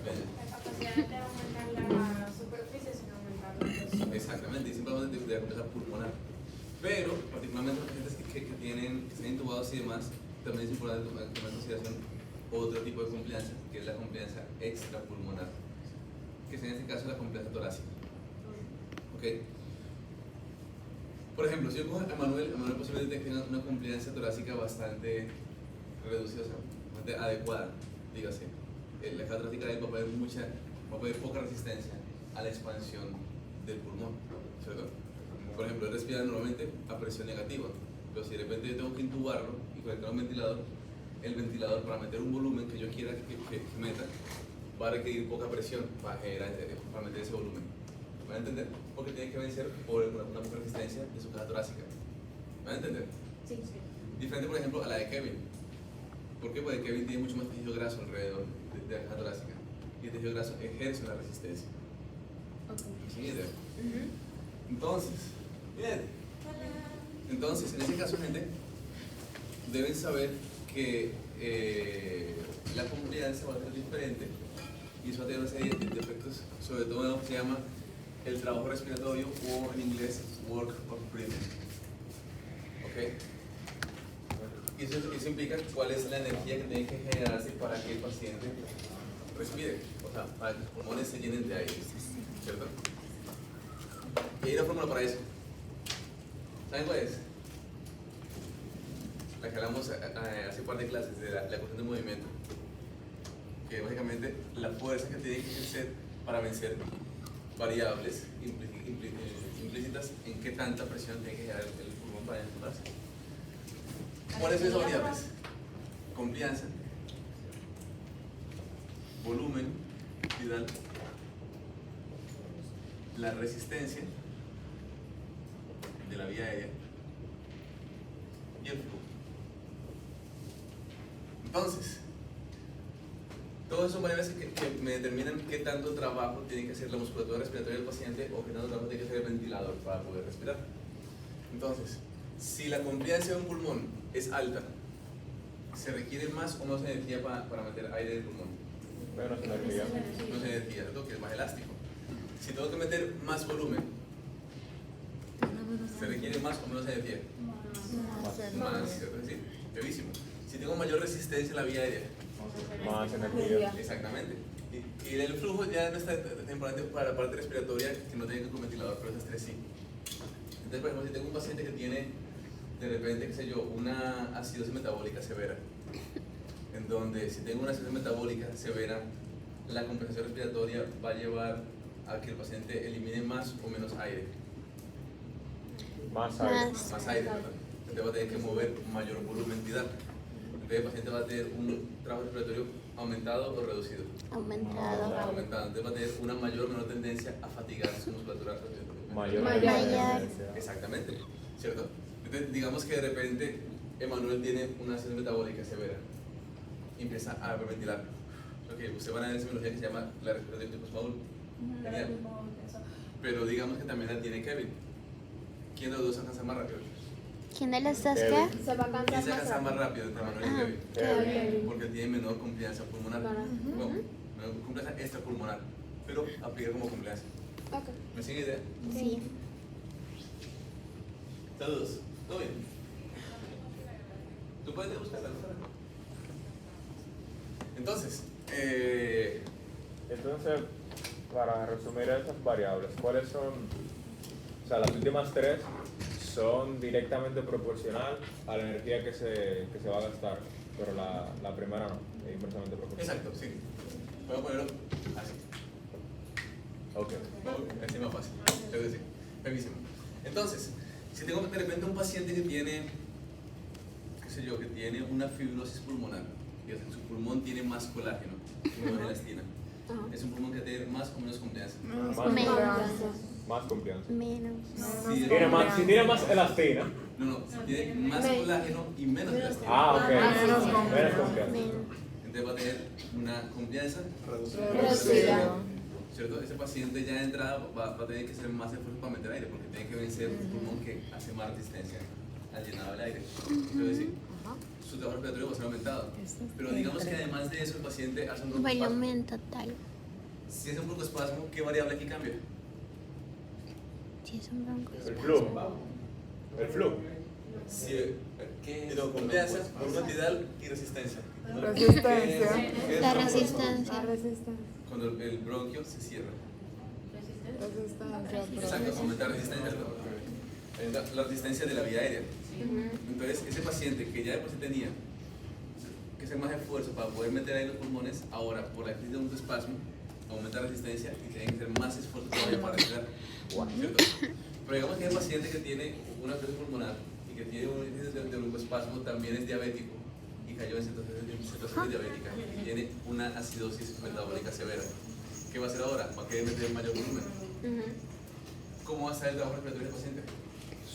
La capacidad de aumentar la superficie sin aumentar la presión. Exactamente, y simplemente de la corteza pulmonar. Pero, particularmente los pacientes que están intubados y demás, también es importante tomar en consideración otro tipo de complianza, que es la complianza extrapulmonar, que es en este caso la complianza torácica. ¿Ok? Por ejemplo, si yo cojo a Manuel posiblemente tenga una complianza torácica bastante reducida, o sea, bastante adecuada, dígase. La caja torácica de él va a poner poca resistencia a la expansión del pulmón, ¿cierto? Por ejemplo, él respira normalmente a presión negativa, pero si de repente yo tengo que intubarlo y conectar un ventilador, el ventilador para meter un volumen que yo quiera que meta va a requerir poca presión para meter ese volumen. ¿Me van a entender? Porque tiene que vencer por una poca resistencia de su caja torácica. ¿Me van a entender? Sí, sí. Diferente, por ejemplo, a la de Kevin. ¿Por qué? Porque Kevin tiene mucho más tejido graso alrededor de la caja torácica y el tejido graso ejerce una resistencia. ¿Sí? Entonces, miren. Entonces, en ese caso, gente, deben saber que la complianza va a ser diferente y eso va a tener una serie de efectos, sobre todo en lo que se llama el trabajo respiratorio o en inglés work of breathing. ¿Ok? Y eso implica cuál es la energía que tiene que generarse para que el paciente respire, o sea, para que los pulmones se llenen de aire, ¿cierto? Y hay una fórmula para eso. ¿Saben cuál es? La que hablamos hace un par de clases de la ecuación de movimiento, que básicamente la fuerza que tiene que ejercer para vencer variables implícitas en qué tanta presión tiene que generar el pulmón para entubarse. ¿Cuáles son esas variables? Complianza, volumen vital, la resistencia de la vía aérea y el flujo. Entonces, todas son variables que me determinan qué tanto trabajo tiene que hacer la musculatura respiratoria del paciente o qué tanto trabajo tiene que hacer el ventilador para poder respirar. Entonces, si la complianza de un pulmón es alta, ¿se requiere más o menos energía para meter aire en el pulmón? Menos energía. Menos energía, ¿cierto? Que es más elástico. Si tengo que meter más volumen, ¿se requiere más o menos energía? Más, ¿cierto? Es decir, brevísimo. Si tengo mayor resistencia en la vía aérea, Más energía. exactamente. Y el flujo ya no está importante para la parte respiratoria, que no tiene que ir con ventilador, pero esas tres sí. Entonces, por ejemplo, si tengo un paciente que tiene de repente, qué sé yo, una acidosis metabólica severa, en donde si tengo una acidosis metabólica severa, la compensación respiratoria va a llevar a que el paciente elimine más o menos aire. Más aire. Más aire, ¿verdad? Entonces va a tener que mover mayor volumen vital. Entonces el paciente va a tener un trabajo respiratorio aumentado o reducido. Aumentado. Aumentado. Entonces va a tener una mayor o menor tendencia a fatigar su musculatura respiratoria. Mayor. Exactamente, ¿cierto? Entonces, digamos que de repente Emanuel tiene una acidosis metabólica severa y empieza a hiperventilar. Ok, usted va a ver esa semiología que se llama la respiración de Kussmaul. Genial. Pero digamos que también la tiene Kevin. ¿Quién de los dos se cansa más rápido? ¿Quién de los dos Kevin. qué? Se va a ¿Quién cansar se cansa más rápido entre Emanuel y Kevin? Kevin. Porque tiene menor complianza pulmonar. Bueno, menor complianza extrapulmonar, pero aplica como complianza. ¿Me sigue idea? Sí. Saludos. ¿Todo bien? ¿Tú puedes buscarla? Entonces, Entonces, para resumir esas variables, ¿cuáles son? O sea, las últimas tres son directamente proporcional a la energía que se va a gastar, pero la primera no, es inversamente proporcional. exacto, sí. Puedo ponerlo así. Ok. Así más fácil. Es decir, brevísimo. Entonces, si tengo de repente un paciente que tiene, qué sé yo, que tiene una fibrosis pulmonar, y su pulmón tiene más colágeno que una elastina, es un pulmón que tiene más o menos complianza. Más confianza. Menos. Si Si tiene más elastina. No, si tiene más colágeno y menos elastina. Ah, ok. Menos confianza. Menos. Entonces va a tener una complianza Reducida. ¿cierto? Ese paciente ya de entrada va a tener que hacer más esfuerzo para meter aire porque tiene que vencer un pulmón que hace más resistencia al llenado del aire. Entonces, sí, su trabajo respiratorio va a ser aumentado. Pero digamos que además de eso el paciente hace un Volumen total. Si es un broncoespasmo, ¿qué variable aquí cambia? Si es un bronco. El flujo. El flujo. Si, no, confianza, volumen tidal y resistencia. Resistencia. ¿Qué es La broncoespasmo? resistencia. La resistencia. Cuando el bronquio se cierra. Resistencia. Exacto, aumenta la resistencia. La resistencia de la vía aérea. Entonces, ese paciente que ya después tenía que hacer más esfuerzo para poder meter ahí los pulmones, ahora por la crisis de un espasmo, aumenta la resistencia y tiene que hacer más esfuerzo todavía para respirar. ¿Cierto? Pero digamos que el paciente que tiene una crisis pulmonar y que tiene un índice de broncoespasmo también es diabético y cayó en situación diabética y tiene una acidosis metabólica severa. ¿Qué va a hacer ahora? Va a querer meter mayor volumen. ¿Cómo va a estar el trabajo respiratorio del paciente?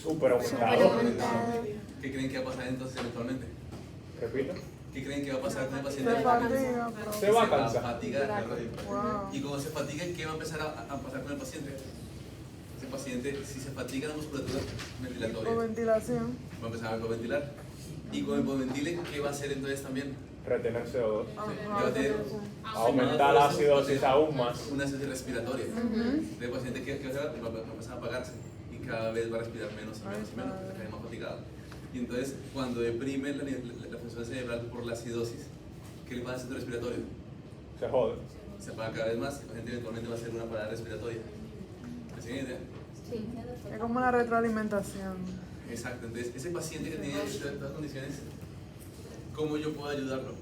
Súper aumentado. Aumentado. ¿Qué creen que va a pasar entonces eventualmente? Repito. ¿Qué creen que va a pasar con el paciente? Se fatiga, Se va a Se cansar. fatigar. Wow. Y cuando se fatiga, ¿qué va a empezar a pasar con el paciente? Ese paciente, si se fatiga la musculatura ventilatoria, O ventilación. va a empezar a hipoventilar. Y con el hipoventile, ¿qué va a hacer entonces también? Retener CO2. Va a tener Aumentar la acidosis aún más. una acidosis respiratoria. El paciente que va a empezar a apagarse y cada vez va a respirar menos y menos y menos, va a caer más fatigado. Y entonces, cuando deprime la función cerebral por la acidosis, ¿qué le pasa al centro respiratorio? Se jode. Se apaga cada vez más y el paciente eventualmente va a hacer una parada respiratoria. ¿Me siguen idea? Es como una retroalimentación. Exacto, entonces ese paciente que tiene estas condiciones, ¿cómo yo puedo ayudarlo?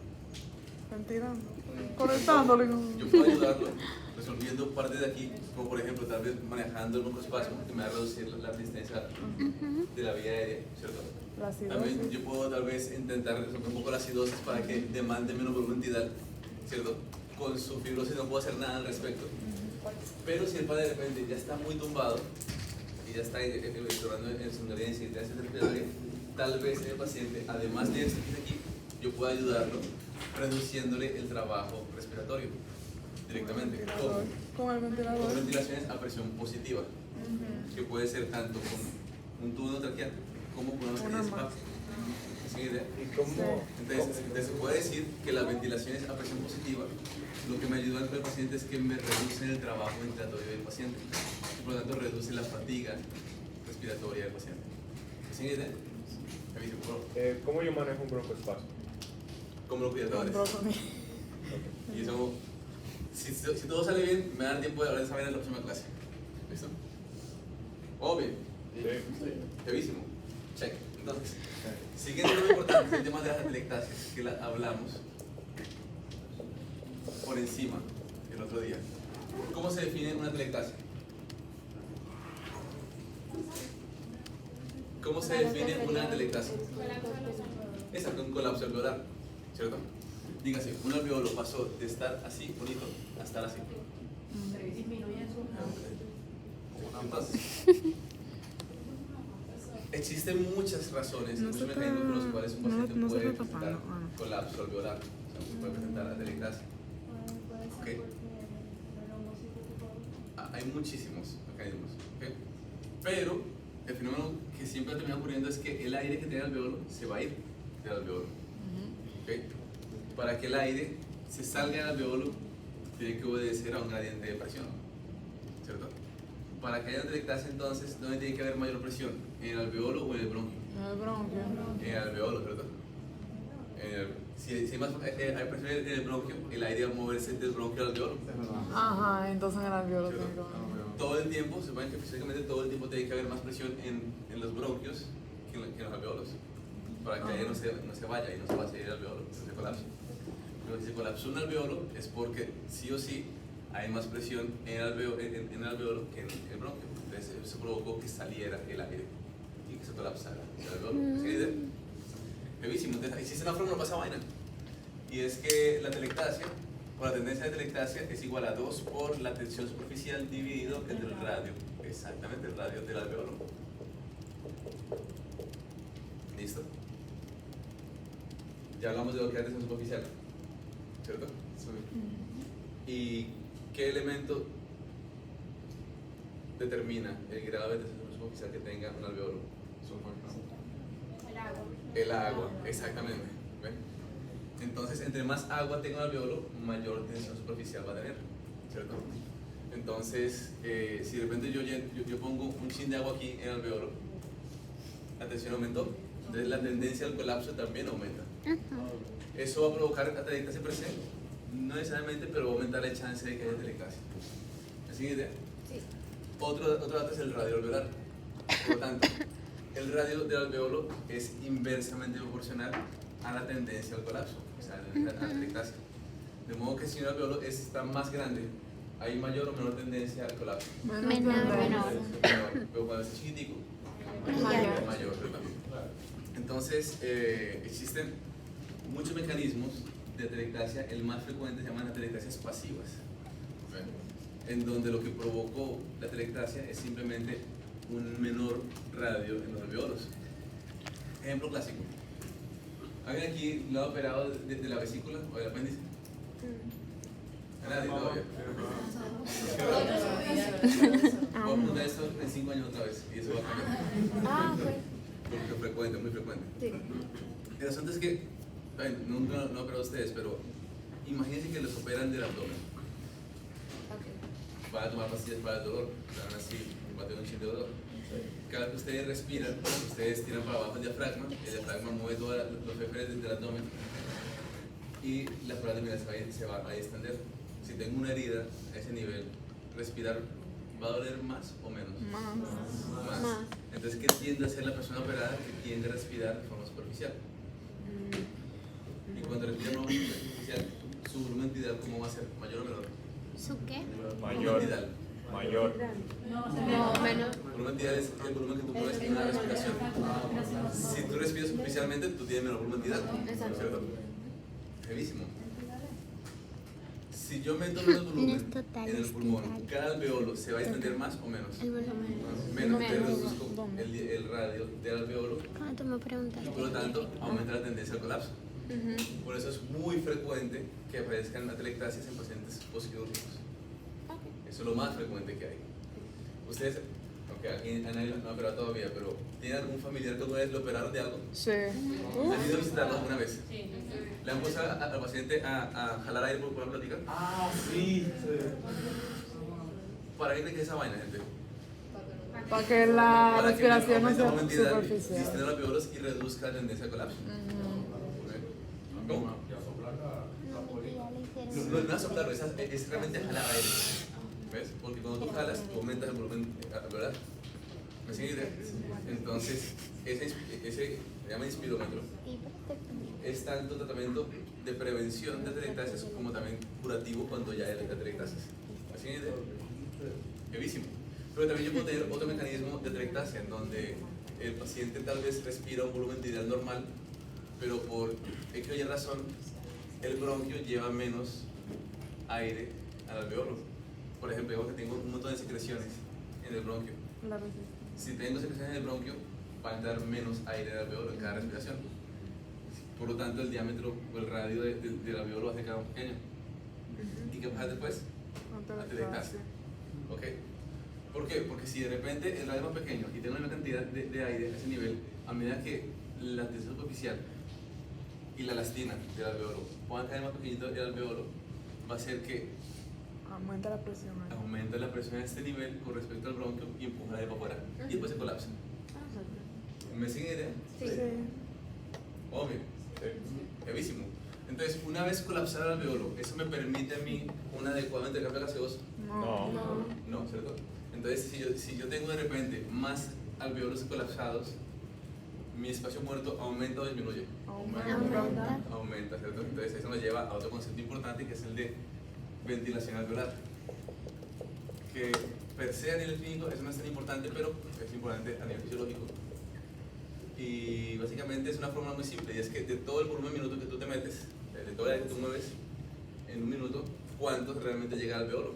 Ventilando. Conectándole con. Yo puedo ayudarlo resolviendo parte de aquí, como por ejemplo, tal vez manejando el broncoespasmo, que me va a reducir la resistencia de la vía aérea, ¿cierto? La También acidosis. yo puedo tal vez intentar resolver un poco la acidosis para que demande menos volumen tidal, ¿cierto? Con su fibrosis no puedo hacer nada al respecto. Pero si el padre de repente ya está muy tumbado y ya está entrando en su dolencia y te hace respiratoria, tal vez el paciente, además de esto que está aquí, yo pueda ayudarlo reduciéndole el trabajo respiratorio directamente. ¿Cómo? Con el ventilador. Con ventilaciones a presión positiva, que puede ser tanto con un tubo traqueal como con una mascarilla de CPAP. ¿Sí? ¿Y cómo? Entonces se puede decir que las ventilaciones a presión positiva lo que me ayudan con el paciente es que me reducen el trabajo ventilatorio del paciente y por lo tanto reduce la fatiga respiratoria del paciente. ¿Sí? ¿Cómo yo manejo un broncoespasmo? Como los Con cuidadores. brócoli. Y eso, si todo sale bien, me da tiempo de hablar de esa manera en la próxima clase. ¿Listo? Obvio. Sí. Brevísimo. Check. Entonces, siguiente lo importante es el tema de las atelectasias, que la hablamos por encima el otro día. ¿Cómo se define una atelectasia? ¿Cómo se define una atelectasia? Exacto, un colapso alveolar, ¿cierto? Dígase, un alveolo pasó de estar así, bonito, a estar así. Entonces, existen muchas razones, muchos mecanismos por los cuales un paciente puede presentar colapso alveolar, o sea, puede presentar atelectasia. ¿Ok? Hay muchísimos mecanismos, ¿ok? Pero el fenómeno que siempre termina ocurriendo es que el aire que tiene el alveolo se va a ir del alveolo. ¿Ok? Para que el aire se salga del alveolo, tiene que obedecer a un gradiente de presión, ¿cierto? Para que haya atelectasia, entonces, ¿dónde tiene que haber mayor presión? ¿En el alveolo o en el bronquio? El bronquio. En el alveolo, ¿cierto? Si hay más hay presión en el bronquio, el aire va a moverse del bronquio al alveolo. Ajá, entonces en el alveolo ¿Cierto? tiene que. Todo el tiempo, se supone que físicamente todo el tiempo tiene que haber más presión en los bronquios que en los alveolos, para que el aire no se vaya y no se va a salir el alveolo, no se colapse. Pero si se colapsó un alveolo es porque sí o sí hay más presión en el alveolo que en el bronquio. Entonces eso provocó que saliera el aire y que se colapsara el alveolo. ¿Sí? Brevísimo. Entonces existe una fórmula para esa vaina. Y es que la atelectasia, o la tendencia de atelectasia, es igual a 2 por la tensión superficial dividido entre el radio. Exactamente, el radio del alveolo. ¿Listo? Ya hablamos de lo que es tensión superficial, ¿cierto? ¿Y qué elemento determina el grado de tensión superficial que tenga un alveolo? El agua. El agua, exactamente. ¿Ven? Entonces, entre más agua tenga un alveolo, mayor tensión superficial va a tener, ¿cierto? Entonces, si de repente yo pongo un chin de agua aquí en el alveolo, la tensión aumentó, entonces la tendencia al colapso también aumenta. Eso va a provocar atelectasia per se, no necesariamente, pero va a aumentar la chance de que haya atelectasia. ¿Me sigue idea? Sí. Otro dato es el radio alveolar. Por lo tanto, el radio del alveolo es inversamente proporcional a la tendencia al colapso, o sea, a la atelectasia. De modo que si un alveolo está más grande, hay mayor o menor tendencia al colapso. Menor. Pero cuando es chiquitico, Mayor. mayor, ¿verdad? Entonces, existen muchos mecanismos de atelectasia. El más frecuente se llaman atelectasias pasivas, en donde lo que provocó la atelectasia es simplemente un menor radio en los alveolos. Ejemplo clásico. ¿Alguien aquí lo ha operado de la vesícula o del apéndice? ¿A nadie todavía? Voy a preguntar esto en 5 años otra vez y eso va a cambiar. Porque es frecuente, muy frecuente. El asunto es que, nunca no he operado a ustedes, pero imagínense que los operan del abdomen. Van a tomar pastillas para el dolor, van así, va a tener un chin de dolor. Cada vez que ustedes respiran, ustedes tiran para abajo el diafragma mueve todos los fémures del abdomen y la flora abdominal se va a extender. Si tengo una herida a ese nivel, respirar va a doler más o menos. Más. Entonces, ¿qué tiende a hacer la persona operada? Que tiende a respirar de forma superficial. Y cuando respira de forma superficial, su volumen tidal, ¿cómo va a ser? ¿Mayor o menor? ¿Su qué? Mayor. Tidal. Mayor. No, menos. El volumen tidal es el volumen que tú mueves en una respiración. Si tú respiras superficialmente, tú tienes menor volumen tidal. ¿Cierto? Heavísimo. Si yo meto menos volumen en el pulmón, cada alveolo se va a extender más o menos. El volumen. Menos, te reduzco el radio del alveolo ¿Cuándo tú me preguntaste? y por lo tanto aumenta la tendencia al colapso. Por eso es muy frecuente que aparezcan atelectasias en pacientes posquirúrgicos. Eso es lo más frecuente que hay. Ustedes, aunque aquí nadie no ha operado todavía, pero ¿tienen algún familiar que alguna vez lo operaron de algo? Sí. ¿Han ido a visitarlo alguna vez? ¿Le han puesto al paciente a jalar aire por poder platicar? Ah, sí. ¿Para qué creen que es esa vaina, gente? Para que la Para respiración no aumente sea la movilidad, superficial. distienda los alveolos y reduzca la tendencia al colapso. ¿Cómo? No es soplarlo, es realmente jalar aire. ¿Ves? Porque cuando tú jalas, tú aumentas el volumen alveolar. ¿Me sigue idea? Entonces, ese se llama inspirómetro. Es tanto tratamiento de prevención de atelectasias como también curativo cuando ya hay atelectasias. ¿Me sigue idea? Heavísimo. Pero también yo puedo tener otro mecanismo de atelectasia en donde el paciente tal vez respira un volumen tidal normal, pero por X o Y razón, el bronquio lleva menos aire al alveolo. Por ejemplo, digo que tengo un montón de secreciones en el bronquio. La resistencia. Si tengo secreciones en el bronquio, va a entrar menos aire al alveolo en cada respiración. Por lo tanto, el diámetro o el radio del alveolo va a ser cada vez más pequeño. ¿Y qué pasa después? Atelectasia. ¿Ok? ¿Por qué? Porque si de repente el radio es más pequeño y tengo una cantidad de aire a ese nivel, a medida que la tensión superficial y la elastina del alveolo puedan caer más pequeñito el alveolo, va a hacer que Aumenta la presión. Ahí. aumenta la presión a este nivel con respecto al bronquio y empuja el aire para afuera. Y después se colapsa. ¿Me siguen idea? Sí. Obvio. Heavísimo. Entonces, una vez colapsado el alveolo, ¿eso me permite a mí un adecuado intercambio gaseoso? No. No, ¿cierto? Entonces, si yo tengo de repente más alveolos colapsados, mi espacio muerto aumenta o disminuye. Aumenta, ¿cierto? Entonces, eso nos lleva a otro concepto importante que es el de ventilación alveolar. Que per se a nivel clínico eso no es tan importante, pero es importante a nivel fisiológico. Y básicamente es una fórmula muy simple, y es que de todo el volumen minuto que tú te metes, de todo el aire que tú mueves en un minuto, ¿cuánto realmente llega al alveolo?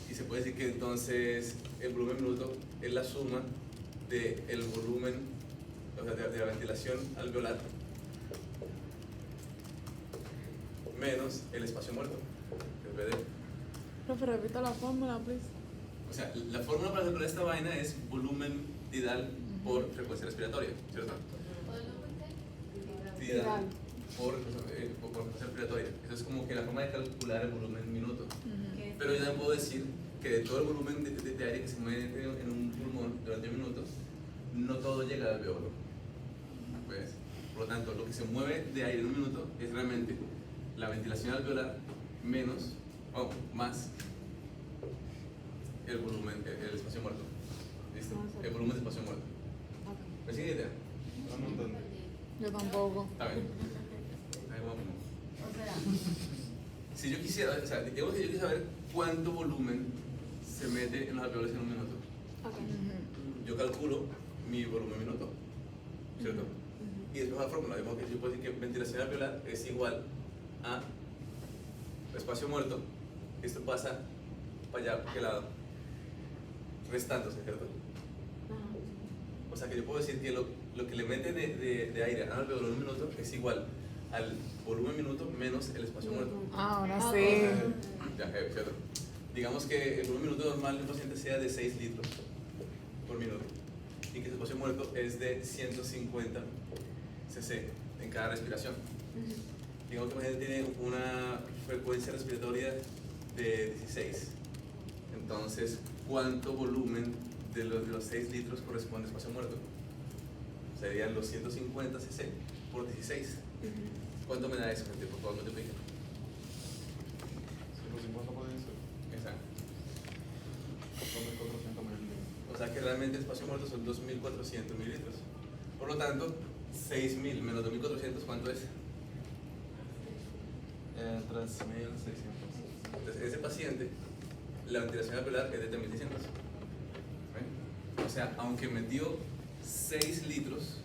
Y se puede decir que entonces el volumen minuto es la suma del volumen, o sea, de la ventilación alveolar menos el espacio muerto. Profe, repita la fórmula, please. O sea, la fórmula para calcular esta vaina es volumen tidal por frecuencia respiratoria, ¿cierto? Tidal por frecuencia respiratoria. Eso es como que la forma de calcular el volumen minuto. Pero yo también puedo decir que de todo el volumen de aire que se mueve en un pulmón durante un minuto, no todo llega al alveolo. ¿Ves? Por lo tanto, lo que se mueve de aire en un minuto es realmente la ventilación alveolar menos o más el volumen, el espacio muerto. ¿Listo? El volumen de espacio muerto. ¿Me sigue idea? No entendí. Yo tampoco. Está bien. Ahí vamos. Si yo quisiera, o sea, digamos que yo quisiera saber cuánto volumen se mete en los alveolos en un minuto. Yo calculo mi volumen minuto, ¿cierto? Y después la fórmula, digamos que yo puedo decir que ventilación alveolar es igual a espacio muerto. Esto pasa para allá, ¿para qué lado? Restándose, ¿cierto? O sea que yo puedo decir que lo que le mete de aire al alveolo en un minuto es igual al volumen minuto menos el espacio muerto. Ahora sí. Ya, ¿cierto? Digamos que el volumen minuto normal de un paciente sea de 6 litros por minuto y que su espacio muerto es de 150 cc en cada respiración. Digamos que el paciente tiene una frecuencia respiratoria de 16. Entonces, ¿cuánto volumen de los 6 litros corresponde a espacio muerto? Serían los 150 cc por 16. ¿Cuánto me da eso, gente? Por favor, multipliquen. 150 por 16. Exacto. 2.400 mililitros. O sea que realmente el espacio muerto son 2.400 mililitros. Por lo tanto, 6.000 menos 2.400, ¿cuánto es? 3.600. Entonces, ese paciente, la ventilación alveolar es de 3.600. O sea, aunque metió 6 litros,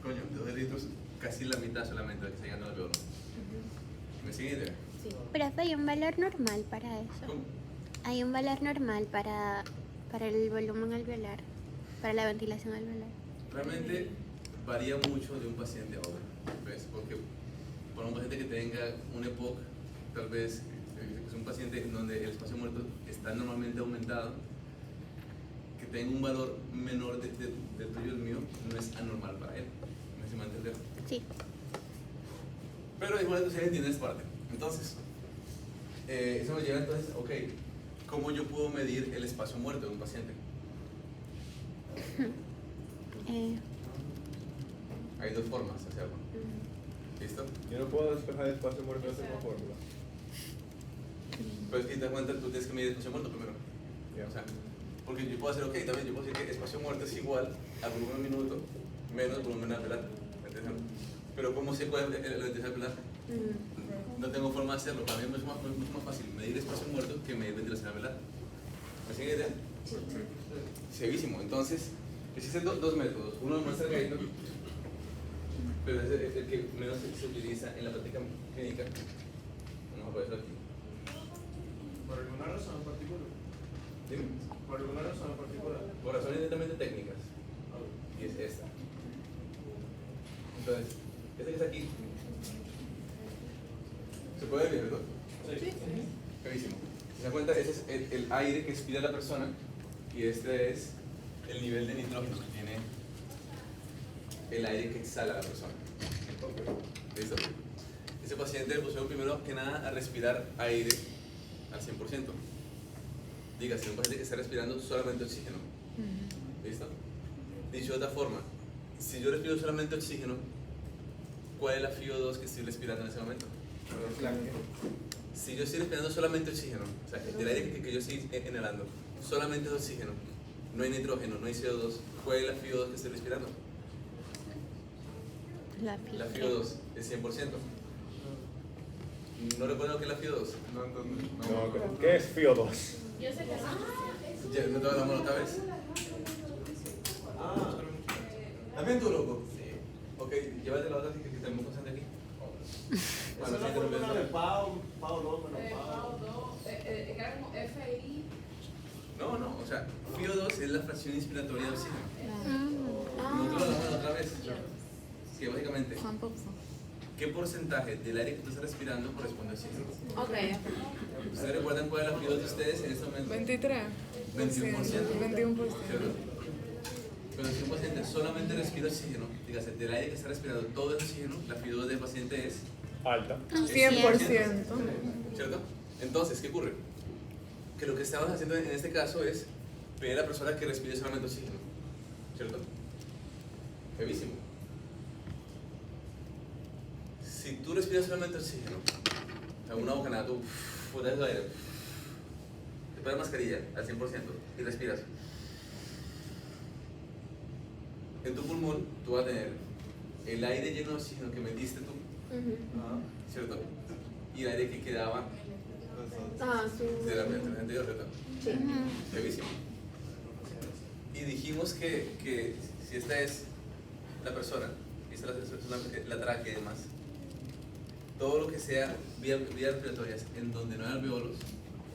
coño, 2 litros, casi la mitad solamente de lo que está llegando al alveolo. ¿Me siguen idea? Profe, hay un valor normal para eso. ¿Cómo? Hay un valor normal para el volumen alveolar, para la ventilación alveolar. Realmente varía mucho de un paciente a otro, ¿ves? Porque para un paciente que tenga un EPOC, tal vez es un paciente en donde el espacio muerto está normalmente aumentado, que tenga un valor menor del tuyo y el mío, no es anormal para él. ¿Me va a entender? Sí. Pero igual ustedes entienden esta parte. Entonces, eso me lleva entonces, ok, ¿cómo yo puedo medir el espacio muerto de un paciente? Hay dos formas de hacerlo. ¿Listo? Yo no puedo despejar el espacio muerto de esa fórmula. Pero es que te das cuenta, tú tienes que medir el espacio muerto primero. Ya. O sea, porque yo puedo hacer, ok, también yo puedo decir que espacio muerto es igual al volumen minuto menos volumen alveolar. ¿Entiendes? Pero ¿cómo sé cuál es la ventilación alveolar? No tengo forma de hacerlo. Para mí es mucho más fácil medir espacio muerto que medir ventilación alveolar. ¿Me siguen idea? Sevísimo. Entonces, existen dos métodos. Uno más cercano, pero es el que menos se utiliza en la práctica clínica. Vamos a ponerlo aquí. ¿Por alguna razón en particular? Dime. ¿Por alguna razón en particular? Por razones netamente técnicas. Y es esta. Entonces, este que está aquí. ¿Se puede ver, verdad? Sí. Clarísimo. Si se dan cuenta, ese es el aire que expira la persona y este es el nivel de nitrógeno que tiene el aire que exhala la persona. ¿Listo? Ese paciente le pusieron primero que nada a respirar aire al 100%. Diga, si un paciente que está respirando solamente oxígeno. ¿Listo? Dicho de otra forma, si yo respiro solamente oxígeno, ¿cuál es la FiO2 que estoy respirando en ese momento? Si yo estoy respirando solamente oxígeno, o sea, del aire que yo estoy inhalando, solamente es oxígeno, no hay nitrógeno, no hay CO2, ¿cuál es la FiO2 que estoy respirando? La FiO2 es 100%. ¿No recuerdo qué es la FiO2? No entendí. No, ¿qué es FiO2? Yo sé que sí. Ya, ¿no te hablamos otra vez? ¿También tú, loco? Sí. Ok, llévate la otra que tenemos constante aquí. Esa es la fórmula de Pau 2 menos Pau. Pau 2, era como FI. No, o sea, FiO2 es la fracción inspiratoria de oxígeno. Nosotros lo hablamos otra vez. Que básicamente, ¿qué porcentaje del aire que tú estás respirando corresponde a oxígeno? ¿Ustedes recuerdan cuál es la FiO2 de ustedes en este momento? 23. 21%. 21%. ¿Cierto? Pero si un paciente solamente respira oxígeno, dígase, del aire que está respirando todo es oxígeno, la FiO2 del paciente es Alta. 100%. ¿cierto? Entonces, ¿qué ocurre? Que lo que estamos haciendo en este caso es pedir a la persona que respire solamente oxígeno, ¿cierto? Heavísimo. Si tú respiras solamente oxígeno, a una bocanada, tú botas el aire, te pones mascarilla al 100% y respiras. En tu pulmón tú vas a tener el aire lleno de oxígeno que metiste tú, ¿cierto? Y el aire que quedaba de la mente anterior, ¿cierto? Heavísimo. Y dijimos que si esta es la persona, y esta es la tráquea y demás, todo lo que sea vías respiratorias en donde no hay alveolos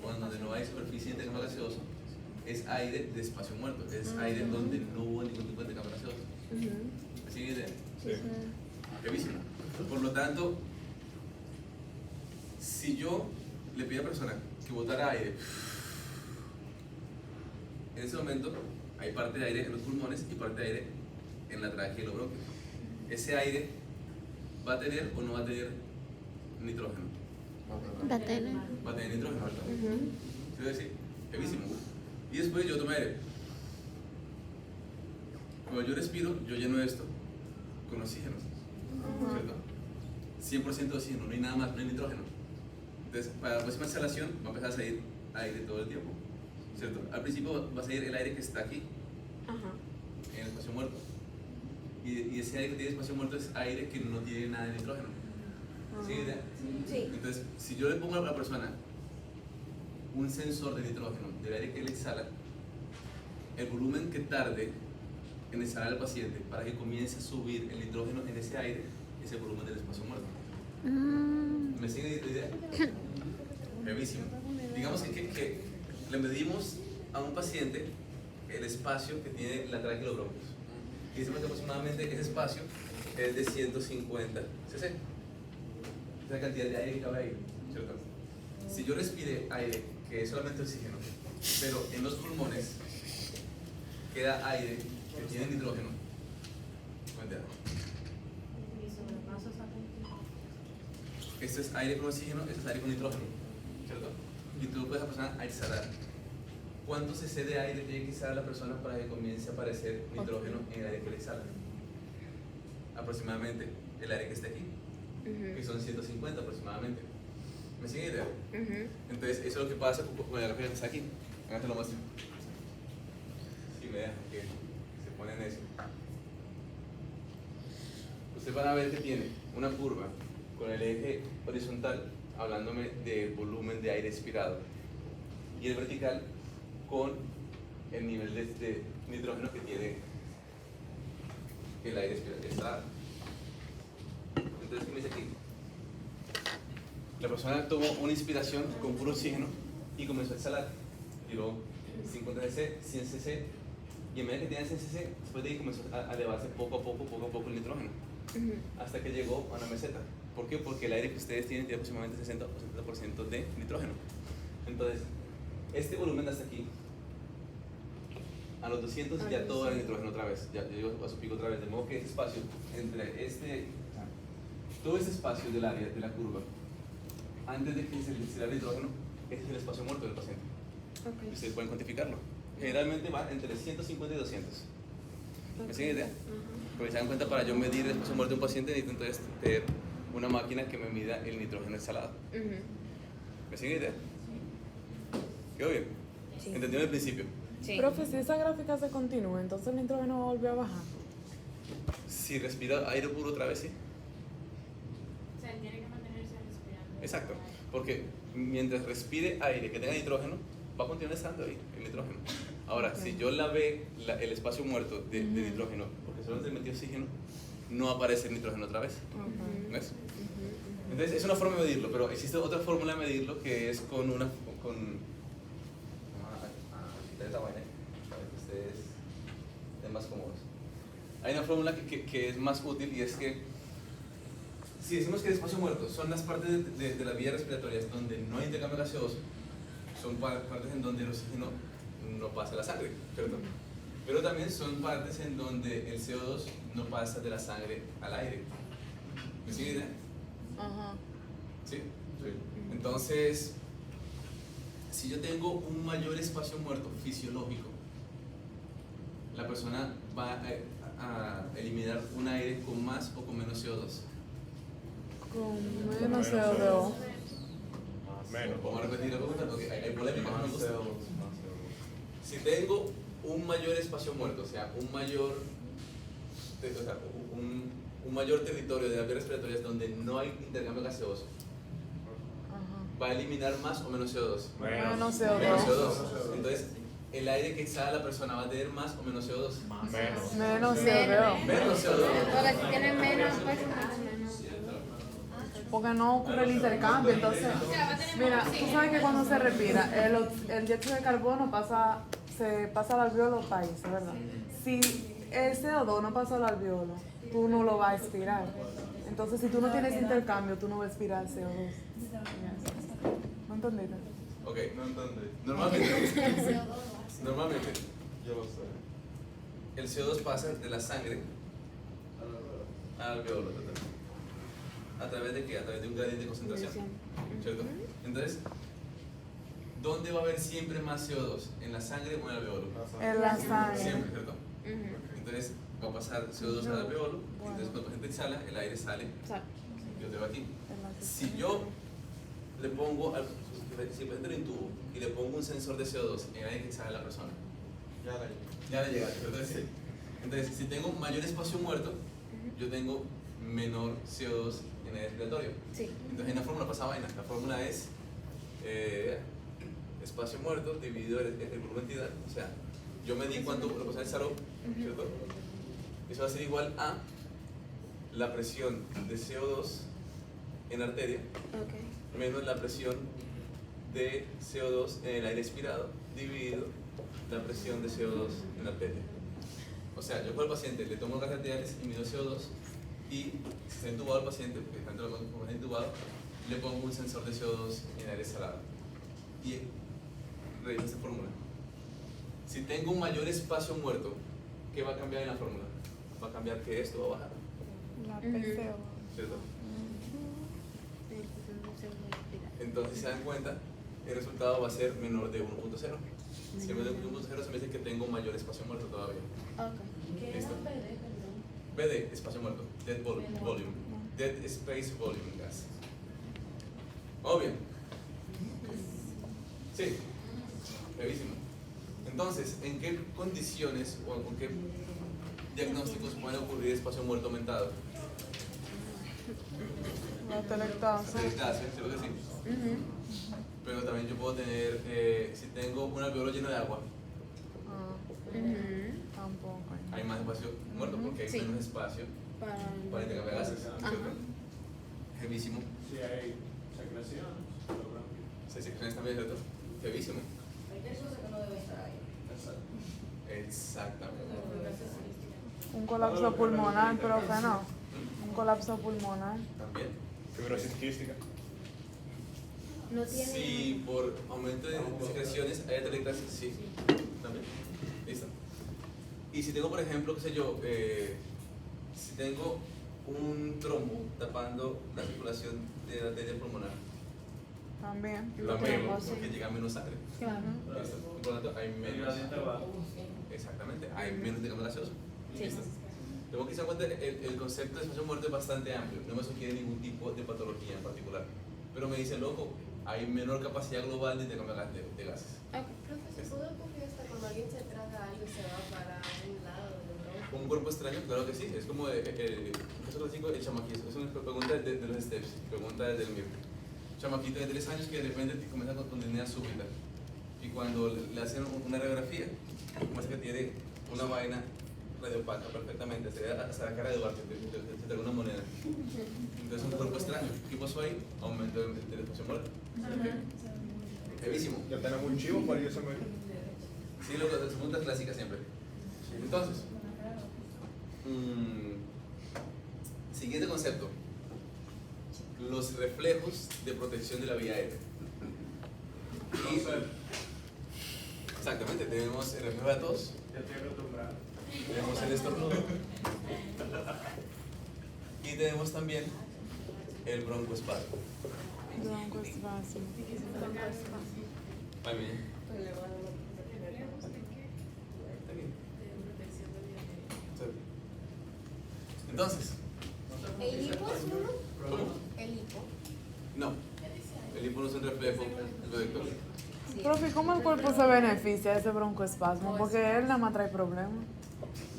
o en donde no hay superficie de intercambio gaseoso es aire de espacio muerto, es aire en donde no hubo ningún tipo de intercambio gaseoso. ¿Me siguen idea? Sí. Brevísimo. Por lo tanto, si yo le pido a la persona que botara aire, en ese momento hay parte de aire en los pulmones y parte de aire en la tráquea y los bronquios. Ese aire va a tener o no va a tener nitrógeno. Va a tener. Va a tener nitrógeno, ¿verdad? Es decir, brevísimo. Y después yo tomo aire. Cuando yo respiro, yo lleno esto con oxígeno, ¿cierto? 100% de oxígeno, no hay nada más, no hay nitrógeno. Entonces, para la próxima exhalación va a empezar a salir aire todo el tiempo, ¿cierto? Al principio va a salir el aire que está aquí, en el espacio muerto. Y ese aire que tiene espacio muerto es aire que no tiene nada de nitrógeno. ¿Sí? Sí. Entonces, si yo le pongo a la persona un sensor de nitrógeno del aire que él exhala, el volumen que tarde en exhalar al paciente para que comience a subir el nitrógeno en ese aire es el volumen del espacio muerto. ¿Me sigue la idea? Brevísimo. Digamos que le medimos a un paciente el espacio que tiene la tráquea y los bronquios. Y decimos que aproximadamente ese espacio es de 150 cc. Esa cantidad de aire que cabe ahí, ¿cierto? Si yo respire aire, que es solamente oxígeno, pero en los pulmones queda aire que tiene nitrógeno, cuéntame. Esto es aire con oxígeno, esto es aire con nitrógeno, ¿cierto? Y tú puedes empezar a exhalar. ¿Cuánto cc de aire tiene que exhalar la persona para que comience a aparecer nitrógeno en el aire que le exhala? Aproximadamente el aire que está aquí, que son 150 aproximadamente. ¿Me siguen idea? Entonces, eso es lo que pasa con el aire que está aquí. Háganse lo muestro. Si me dejan que se pone en eso. Ustedes van a ver que tiene una curva con el eje horizontal hablándome de volumen de aire expirado y el vertical con el nivel de nitrógeno que tiene el aire expirado. Entonces, ¿qué me dice aquí? La persona tomó una inspiración con puro oxígeno y comenzó a exhalar. Y luego 50 cc, 100 cc, y en medida que tenía 100 cc, después de ahí comenzó a elevarse poco a poco el nitrógeno, hasta que llegó a una meseta. ¿Por qué? Porque el aire que ustedes tienen tiene aproximadamente 60 o 70% de nitrógeno. Entonces, este volumen hasta aquí, a los 200 ya todo era nitrógeno otra vez, ya llegó a su pico otra vez, de modo que ese espacio entre todo ese espacio del área de la curva, antes de que se le el nitrógeno, ese es el espacio muerto del paciente. Y ustedes pueden cuantificarlo. Generalmente va entre 150 y 200. ¿Me siguen idea? Porque se dan cuenta, para yo medir el espacio muerto de un paciente necesito entonces tener una máquina que me mida el nitrógeno exhalado. ¿Me siguen idea? ¿Quedó bien? Sí. ¿Entendieron el principio? Sí. Profe, si esa gráfica se continúa, entonces el nitrógeno va a volver a bajar. Si respira aire puro otra vez, sí. O sea, tiene que mantenerse respirando. Exacto. Porque mientras respire aire que tenga nitrógeno, va a continuar estando ahí el nitrógeno. Ahora, si yo lavé el espacio muerto de nitrógeno, porque solamente metí oxígeno, no aparece el nitrógeno otra vez. ¿Ves? Entonces, es una forma de medirlo, pero existe otra fórmula de medirlo que es con una. De tamaño, para que ustedes estén más cómodos. Hay una fórmula que es más útil, y es que si decimos que el espacio muerto son las partes de las vías respiratorias donde no hay intercambio gaseoso, son partes en donde el oxígeno no pasa a la sangre, ¿cierto? Pero también son partes en donde el CO2 no pasa de la sangre al aire. ¿Me sigue idea? Ajá. ¿Sí? Entonces, si yo tengo un mayor espacio muerto fisiológico, la persona va a eliminar un aire con más o con menos CO2. Con menos CO2. Menos. Vamos a repetir la pregunta porque hay polémica. Más Me gusta. CO2, más CO2. Si tengo un mayor espacio muerto, o sea, un mayor territorio de las vías respiratorias donde no hay intercambio gaseoso, Ajá. va a eliminar más o menos CO2. Menos Menos CO2. CO2. Entonces, el aire que exhala la persona va a tener más o menos CO2. Menos. Menos CO2. Menos CO2. Porque si tienen menos, pues más o menos. Porque no ocurre el intercambio. Entonces, mira, tú sabes que cuando se respira, el dióxido de carbono se pasa al alveolo país, ¿verdad? Si el CO2 no pasa al alveolo, tú no lo vas a expirar. Entonces, si tú no tienes intercambio, tú no vas a expirar CO2. ¿No entendiste? Ok. No entendí. Normalmente, Yo lo sé. el CO2 pasa de la sangre al alveolo. ¿A través de qué? A través de un gradiente de concentración. ¿Cierto? Entonces, ¿dónde va a haber siempre más CO2? ¿En la sangre o en el alveolo? En la sangre. Siempre, ¿cierto? Entonces, va a pasar CO2 al alveolo. Entonces, cuando la gente exhala, el aire sale. Yo tengo aquí. Si yo le pongo, si el paciente lo intubo y le pongo un sensor de CO2 en el aire que exhala la persona, ya le llega. Entonces, si tengo mayor espacio muerto, yo tengo menor CO2 en el respiratorio. Sí. Entonces, en la fórmula pasa vaina. La fórmula es espacio muerto dividido el volumen entidad. O sea, yo medí cuánto lo pasa el SARO, ¿cierto? Eso va a ser igual a la presión de CO2 en arteria menos la presión de CO2 en el aire expirado dividido la presión de CO2 en la arteria. O sea, yo con el paciente le tomo gas arteriales y mido CO2 y si está intubado el paciente, porque está intubado, le pongo un sensor de CO2 en el aire salado. Y reviso esta fórmula. Si tengo un mayor espacio muerto, ¿qué va a cambiar en la fórmula? Va a cambiar que esto va a bajar, La PCO. ¿cierto? Entonces, si se dan cuenta, el resultado va a ser menor de 1.0. Si es menor de 1.0, se me dice que tengo mayor espacio muerto todavía. ¿Qué Listo. era PD, perdón? BD, espacio muerto. Dead volume. Dead space volume gas. ¿Vamos bien? Sí. Brevísimo. Entonces, ¿en qué condiciones o con qué diagnósticos puede ocurrir espacio muerto aumentado? La telectasia. Atelectasia, seguro que sí. Pero también yo puedo tener, si tengo un alveolo lleno de agua, Tampoco. hay más espacio muerto porque hay menos espacio para intercambiar gases. ¿Cierto? Jevísimo. Si hay secreciones, Se secciones también, ¿cierto? Jevísimo. Exactamente. Un colapso pulmonar, profe, no. Un colapso pulmonar. También. Fibrosis quística. No tiene. Si por aumento de secreciones hay atelectasia, sí. También. Listo. Y si tengo, por ejemplo, qué sé yo, si tengo un trombo tapando la circulación de la arteria pulmonar, También. también, porque llega menos sangre. Claro. ¿Listo? Por lo tanto, hay menos. Exactamente, hay menos intercambio gaseoso. ¿Listo? Tengo que se cuenta, el concepto de espacio muerto es bastante amplio, no me sugiere ningún tipo de patología en particular. Pero me dice, loco, hay menor capacidad global de intercambio de gases. Profe, ¿se puede ocurrir hasta cuando alguien se traga algo y se va para un lado del otro? ¿Un cuerpo extraño? Claro que sí, es como el caso clásico, el chamaquito. Es una pregunta de los steps, pregunta del MIR. Chamaquito de 3 años que de repente comienza con disnea súbita. Y cuando le hacen una radiografía, muestra que tiene una vaina radiopaca perfectamente, se ve hasta la cara de Duarte, se trae una moneda. Entonces un cuerpo extraño. ¿Qué pasó ahí? Aumento del espacio muerto. Heavísimo. Ya tenemos un chivo para ellos también. Sí, las preguntas clásicas siempre. Entonces, siguiente concepto. Los reflejos de protección de la vía aérea. Y, exactamente, tenemos el reflejo de la tos, Ya estoy acostumbrado. tenemos el estornudo y tenemos también el broncoespasmo. Broncoespasmo. Ay, bien. Entonces, ¿El hipo es uno? ¿cómo? El hipo. No. El hipo no es un reflejo del vector. Sí. Profe, ¿cómo el cuerpo se beneficia de ese broncoespasmo? Porque él nada más trae problemas.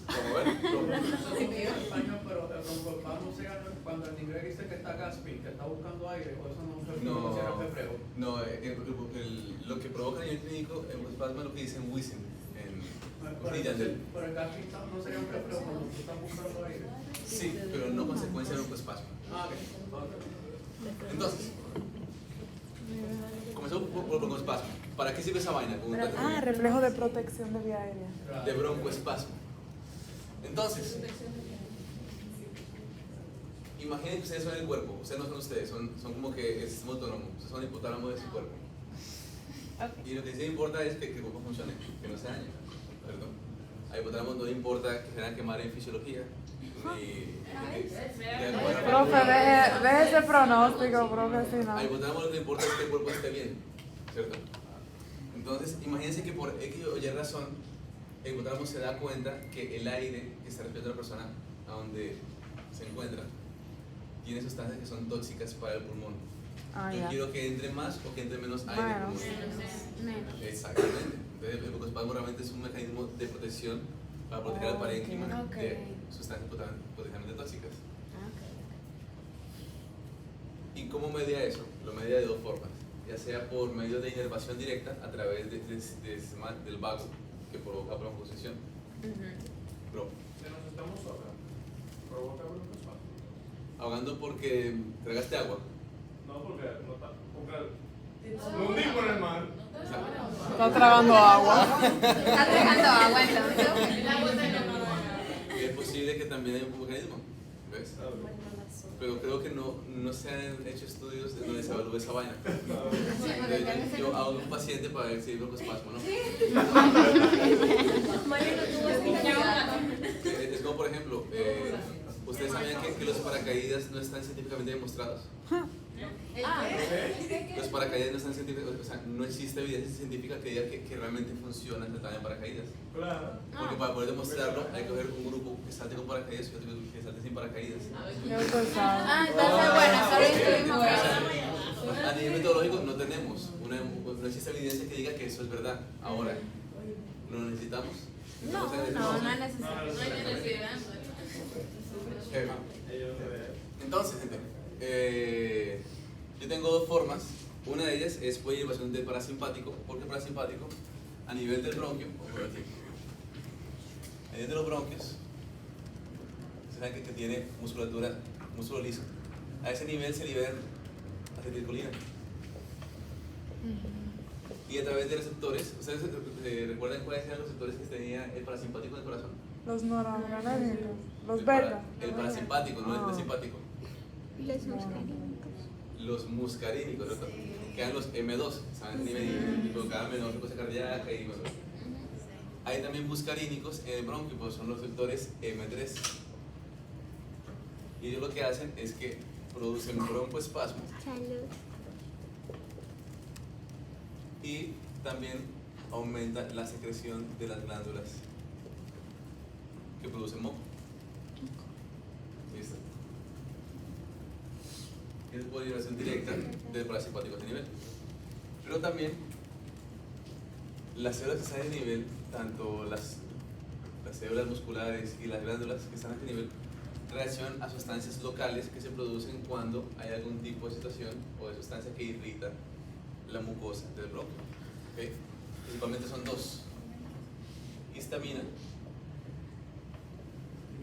¿Cómo ver? Eso es en español, pero el broncoespasmo se gana cuando el inglés dice que está gasping, que está buscando aire, o eso no se No, reflejo. no lo que provoca a nivel clínico el broncoespasmo es lo que dicen Wissen en Yandel. Pero el gasping no sería un reflejo cuando tú estás buscando aire. Sí, pero no consecuencia del broncoespasmo. Ah, ok. Entonces, comenzamos por broncoespasmo. ¿Para qué sirve esa vaina? Reflejo de protección de vía aérea. De broncoespasmo. Entonces, imaginen que ustedes son el cuerpo, ustedes no son ustedes, son como que el sistema autónomo, ustedes son el hipotálamo de su cuerpo. Y lo que sí importa es que el cuerpo funcione, que no se dañe. ¿Cierto? Al hipotálamo no le importa que se vayan a quemar en fisiología, ni Profe, deje ese pronóstico, profe, si no. al hipotálamo lo que le importa es que el cuerpo esté bien, ¿cierto? Entonces, imagínense que por X o Y razón, el hipotálamo se da cuenta que el aire que está respirando la persona a donde se encuentra tiene sustancias que son tóxicas para el pulmón. Yo Ya. quiero que entre más o que entre menos aire al Bueno. pulmón. Menos. Exactamente. Entonces, el broncoespasmo realmente es un mecanismo de protección para proteger al parénquima Ok. de sustancias potencialmente tóxicas. ¿Y cómo media eso? Lo media de dos formas. Ya sea por medio de inervación directa a través del vago que provoca broncoconstricción. Bro, Si nos estamos provoca broncoespasmo. ahogando porque tragaste agua. No, porque no digo en el mar. Está tragando agua. Está tragando agua entonces. Y es posible que también haya un mecanismo. ¿Ves? Pero creo que no se han hecho estudios en donde se evalúe esa vaina. Entonces, yo hago un paciente para ver si hay broncoespasmo, ¿no? Es como, por ejemplo, ustedes sabían que los paracaídas no están científicamente demostrados. Los paracaídas no están científicamente, o sea, no existe evidencia científica que diga que realmente funciona el saltar en paracaídas. Claro. Porque para poder demostrarlo hay que coger un grupo que salte con paracaídas y otro que salte sin paracaídas. Entonces bueno, solo estuvimos A nivel metodológico no tenemos, no existe evidencia que diga que eso es verdad. Ahora, ¿lo necesitamos? No es necesario. Entonces, gente, yo tengo dos formas. Una de ellas es por inervación del parasimpático. ¿Por qué parasimpático? A nivel del bronquio, a nivel de los bronquios, se sabe que tiene musculatura, músculo liso. A ese nivel se liberan acetilcolina. Y a través de receptores, ¿ustedes recuerdan cuáles eran los receptores que tenía el parasimpático en el corazón? Los noradrenérgicos, los beta. El parasimpático, no el simpático. Los muscarínicos. Los muscarínicos, ¿cierto? Quedan los M2, ¿saben? Y provocaban menor frecuencia cardíaca y bueno. Hay también muscarínicos en el bronquio, pues son los receptores M3. Y ellos lo que hacen es que producen broncoespasmo Salud. y también aumenta la secreción de las glándulas que producen moco. ¿Listo? Es por liberación directa del parasimpático a este nivel. Pero también las células que están a este nivel, tanto las células musculares y las glándulas que están a este nivel, reaccionan a sustancias locales que se producen cuando hay algún tipo de situación o de sustancia que irrita la mucosa del bronquio. ¿Okay? Principalmente son dos: histamina,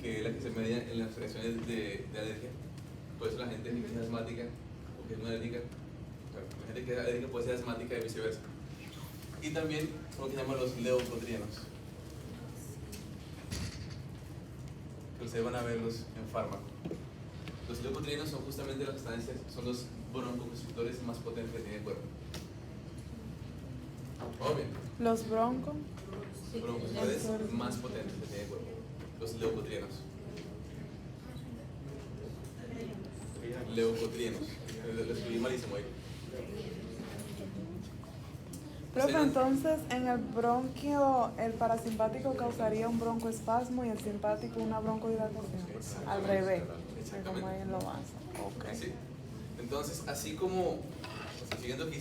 que es la que se media en las reacciones de alergia. Por eso la gente que es asmática o que es muy alérgica, la gente que es alérgica puede ser asmática y viceversa. Y también lo que se llaman los leucotrienos, que ustedes van a verlos en fármaco. Los leucotrienos son justamente las sustancias, son los broncoconstrictores más potentes que tiene el cuerpo. Obvio. Los broncos. Broncoconstrictores más potentes que tiene el cuerpo. Los leucotrienos. Leucotrienos. Lo escribí malísimo ahí. Profe, entonces en el bronquio el parasimpático causaría un broncoespasmo y el simpático una broncoilatación. Al revés, Exactamente. como él lo hace. Ok. ¿Sí? Entonces, así como, siguiendo aquí,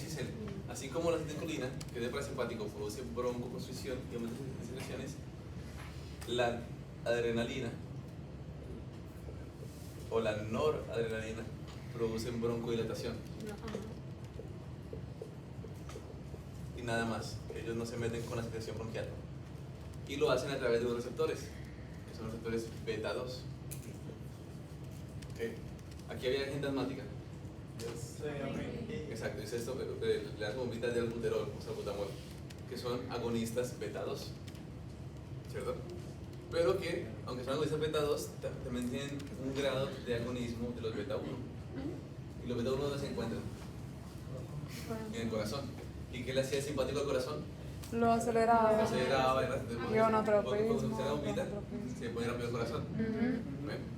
así como la acetilcolina, que es el parasimpático, produce broncoconstricción y aumento de secreciones, la adrenalina o la noradrenalina producen broncodilatación. Y nada más, ellos no se meten con la secreción bronquial. Y lo hacen a través de unos receptores, que son los receptores beta 2. ¿Okay? Aquí había gente asmática. Exacto, es esto, las bombitas de albuterol o salbutamol, que son agonistas beta 2, ¿cierto? Pero que, aunque son agonistas beta 2, también tienen un grado de agonismo de los beta 1. Y los beta 1 ¿dónde se encuentran? En el corazón. ¿Y qué le hacía simpático al corazón? Lo aceleraba. Aceleraba, Ionotropismo, cuando se la bombita, ionotropismo. se pone rápido el corazón. ¿Ven?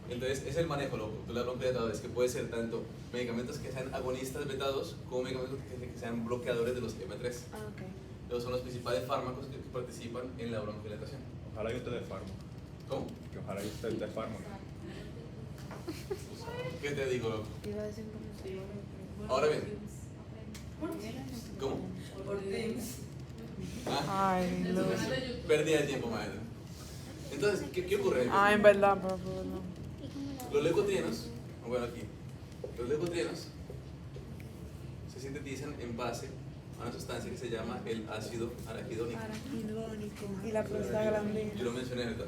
Entonces, es el manejo de la broncodilatadores, que puede ser tanto medicamentos que sean agonistas beta 2 como medicamentos que sean bloqueadores de los M3. Esos son los principales fármacos que participan en la broncolatación. Ojalá que usted dé fármaco. ¿Cómo? Que ojalá que usted dé fármaco. ¿Qué te digo, loco? Ahora bien, ¿cómo? Ah, Ay, Luz. pérdida de tiempo, maestro. Entonces, ¿qué ocurre? Ah, en verdad, profe. No. Los leucotrienos, bueno aquí, los leucotrienos se sintetizan en base a una sustancia que se llama el ácido araquidónico. Y la prostaglandina. Yo lo mencioné, ¿verdad?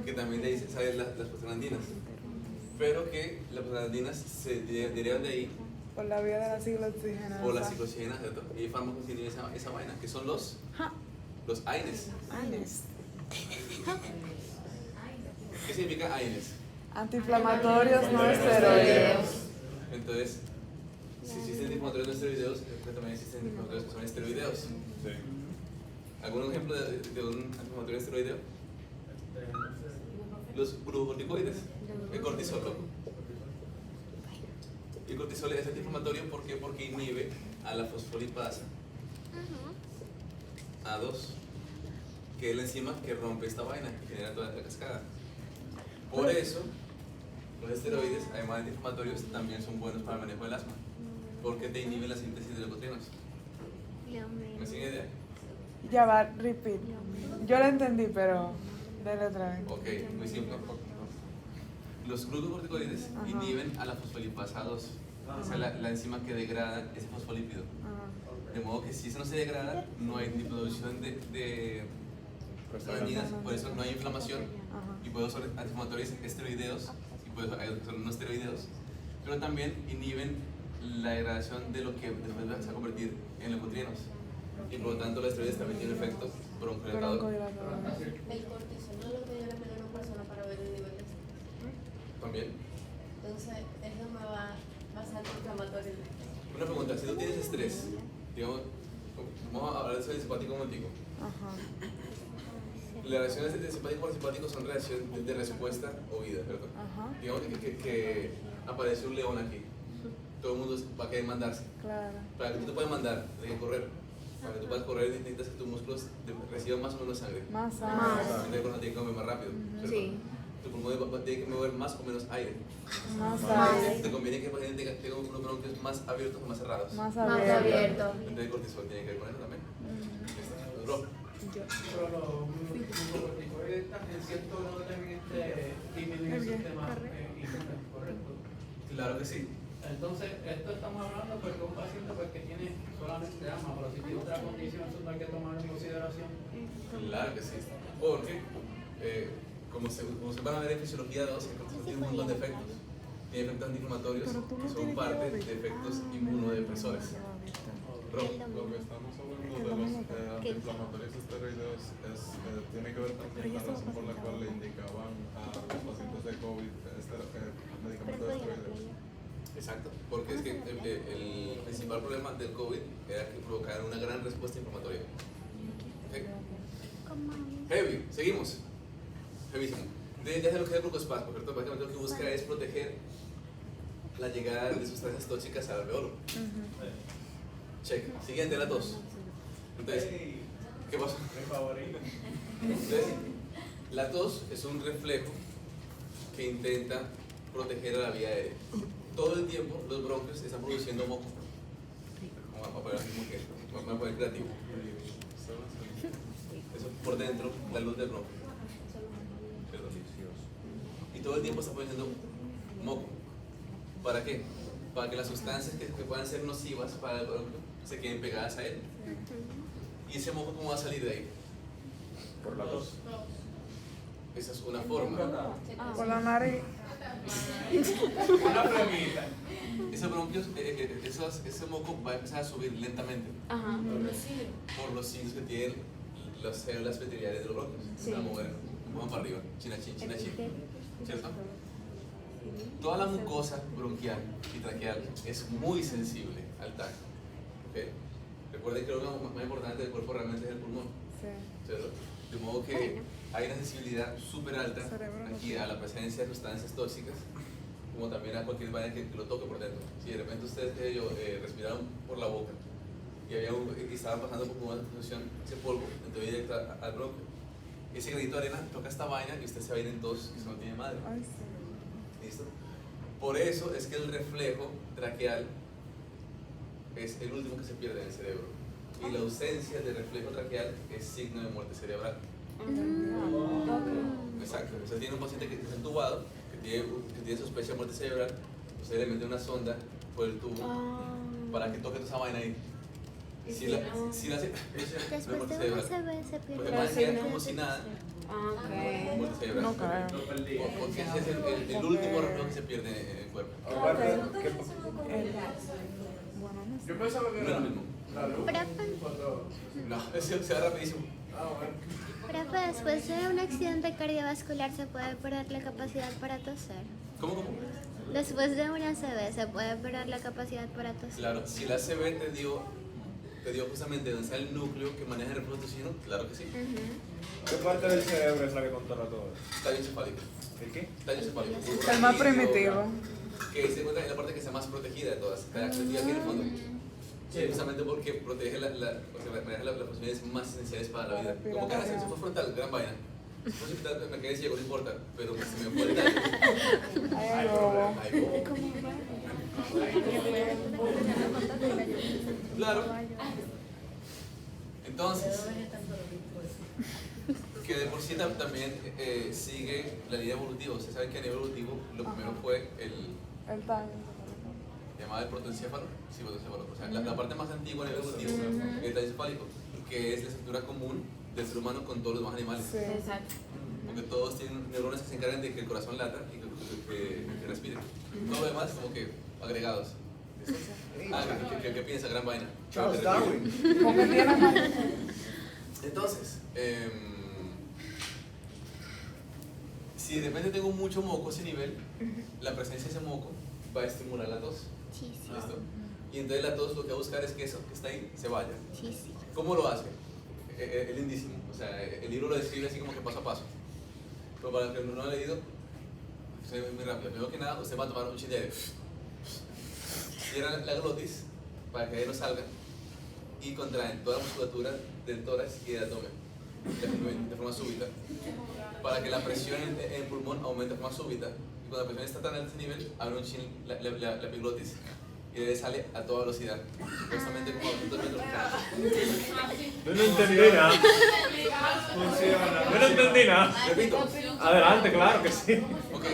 Que también de ahí salen las prostaglandinas. Pero que las prostaglandinas se derivan de ahí Por la vía de la ciclooxigenasa. por la ciclooxigena, ¿cierto? Y hay fármacos que tienen esa vaina, que son los AINES. ¿Qué significa AINES? Antiinflamatorios no esteroideos. Entonces, si existen antiinflamatorios no esteroideos, también existen antiinflamatorios que son esteroideos. Sí. ¿Algún ejemplo de un antiinflamatorio esteroideo? Los glucocorticoides, el cortisol. Y el cortisol es antiinflamatorio ¿por qué? Porque inhibe a la fosfolipasa A2, que es la enzima que rompe esta vaina y genera toda esta cascada. Por eso, los esteroides, además de antiinflamatorios, también son buenos para el manejo del asma, porque te inhiben la síntesis de leucotrienos. ¿Me siguen idea? Ya va, repeat. Yo lo entendí, pero dale otra vez. Ok, muy simple. Los glucocorticoides inhiben a la fosfolipasa A2, esa es la enzima que degrada ese fosfolípido. De modo que si eso no se degrada, no hay ni producción de prostaglandinas, por eso no hay inflamación y por eso son antiinflamatorios esteroideos y por eso son no esteroideos, pero también inhiben la degradación de lo que después se va a convertir en leucotrienos y por lo tanto los esteroides también tienen efecto broncodilatador. El cortisol no es lo que yo le pido a una persona para ver el nivel de estrés. También. Entonces, eso me va a ser inflamatorio. Una pregunta, si tú tienes estrés, digamos, vamos a hablar de eso simpático un momentico. Las reacciones de simpático por simpático son reacciones de respuesta o vida, ¿verdad? Digamos que aparece un león aquí. Todo el mundo va a querer mandarse. Claro. Para que tú te puedas mandar, tienes que correr. Para que tú puedas correr necesitas que tus músculos reciban más o menos sangre. Más sangre. Entonces cuando tienes que mover más rápido, ¿cierto? Sí. Tu pulmón tiene que mover más o menos aire. Más aire. Te conviene que el paciente tenga unos bronquios más abiertos o más cerrados. Más Más abierto. abierto. Entonces el cortisol tiene que ver con eso también. Bro. Pero los glucocorticoides en cierto modo también disminuyen el sistema inmune, ¿correcto? Claro que sí. Entonces, esto estamos hablando porque un paciente pues, que tiene solamente asma, pero si tiene otra condición, eso no hay que tomarlo en consideración. Claro que sí. Porque, como se van a ver en fisiología 2, el cortisol tiene un montón de efectos. Tiene efectos antiinflamatorios que son parte de efectos inmunodepresores. Lo que estamos hablando de los antiinflamatorios esteroideos tiene que ver también con la razón por la cual le indicaban a los pacientes de COVID medicamentos de esteroideos. Exacto, porque es que el principal problema del COVID era que provocara una gran respuesta inflamatoria. ¿Okay? Heavy, seguimos. Heavísimo. Ya sé lo que es el glucoespasmo, ¿cierto? Básicamente lo que busca es proteger la llegada de sustancias tóxicas al alveolo. Check. Siguiente, la tos. Entonces, ¿qué pasó? Entonces, la tos es un reflejo que intenta proteger a la vía aérea. Todo el tiempo los bronquios están produciendo moco. Vamos a poner así como que, vamos a poner creativo. Eso por dentro, la luz del bronquio. Perdón. Y todo el tiempo está produciendo moco. ¿Para qué? Para que las sustancias que puedan ser nocivas para el bronquio se queden pegadas a él. ¿Y ese moco cómo va a salir de ahí? Por la tos. Esa es una forma. Por la nariz. Una pregunta. Ese bronquio, ese moco va a empezar a subir lentamente Ajá. por los signos que tienen las células epiteliales de los bronquios. Sí. Se van a mover un poco para arriba, china chin, ¿cierto? Toda la mucosa bronquial y traqueal es muy sensible al tacto. ¿Okay? Recuerden que lo más importante del cuerpo realmente es el pulmón, Sí. ¿cierto? De modo que hay una sensibilidad súper alta aquí a la presencia de sustancias tóxicas, como también a cualquier vaina que lo toque por dentro. Si de repente ustedes respiraron por la boca y estaban pasando por una función, ese polvo entró directo al bronquio. Ese granito de arena toca esta vaina y usted se va a ir en tos, y eso no tiene madre. Ay, sí. ¿Listo? Por eso es que el reflejo traqueal es el último que se pierde en el cerebro. Y la ausencia de reflejo traqueal es signo de muerte cerebral. Exacto. Usted tiene un paciente que está entubado, que tiene sospecha de muerte cerebral, usted le mete una sonda por el tubo para que toque toda esa vaina ahí. Si la hace, Después muerte de cerebral. una se Porque pierde. más queda como si nada, Ok. muerte cerebral. No creo. Porque ese es el último reflejo que se pierde en el cuerpo. Aparte, ¿qué Bueno, no sé. Yo pensaba que No es era lo mismo. la luz. No, se va rapidísimo. Profe, después de un accidente cardiovascular se puede perder la capacidad para toser. ¿Cómo? Después de una ACV se puede perder la capacidad para toser. Claro, si la ACV te dio justamente donde está el núcleo que maneja el reflujo toxino, claro que sí. ¿Qué parte del cerebro es la que controla todo eso? Tallo encefálico. ¿El qué? Tallo encefálico. El más primitivo. Que se encuentra en la parte que está más protegida de todas. Está aquí en el fondo. Sí, justamente porque protege porque maneja las funciones más esenciales para la vida. Como que se fue frontal, gran vaina. Si fue hospital, me quedé ciego, no importa, pero se me fue el tallo. Ay, bobo. Ay, bobo. Claro. Entonces, que de por sí también sigue la línea evolutiva. Ustedes saben que a nivel evolutivo lo primero fue El daño. llamado el protoencéfalo, sí, protoencéfalo. O sea, la parte más antigua a nivel evolutivo es el tallo encefálico, que es la estructura común del ser humano con todos los demás animales. Sí. Exacto. Porque todos tienen neuronas que se encargan de que el corazón lata y que respire. Todo lo demás como que agregados. ¿Qué piensa? Gran vaina. Charles Darwin. Porque tiene más. Entonces, si de repente tengo mucho moco a ese nivel, la presencia de ese moco va a estimular la tos. Sí, sí. ¿Listo? Y entonces la tos lo que va a buscar es que eso que está ahí se vaya. Sí, sí. ¿Cómo lo hace? Es lindísimo. O sea, el libro lo describe así como que paso a paso. Pero para el que no lo ha leído, se ve muy rápido. Primero que nada, usted va a tomar un chin de aire. Cierran la glotis para que el aire no salga y contraen toda la musculatura del tórax y del abdomen de forma súbita para que la presión en el pulmón aumente de forma súbita y cuando la presión está tan alta ese nivel abre un chin la epiglotis y le sale a toda velocidad supuestamente como a 200 metros por segundo. Yo no entendí nada. Yo no entendí nada. Repito. Adelante, claro que sí. Ok.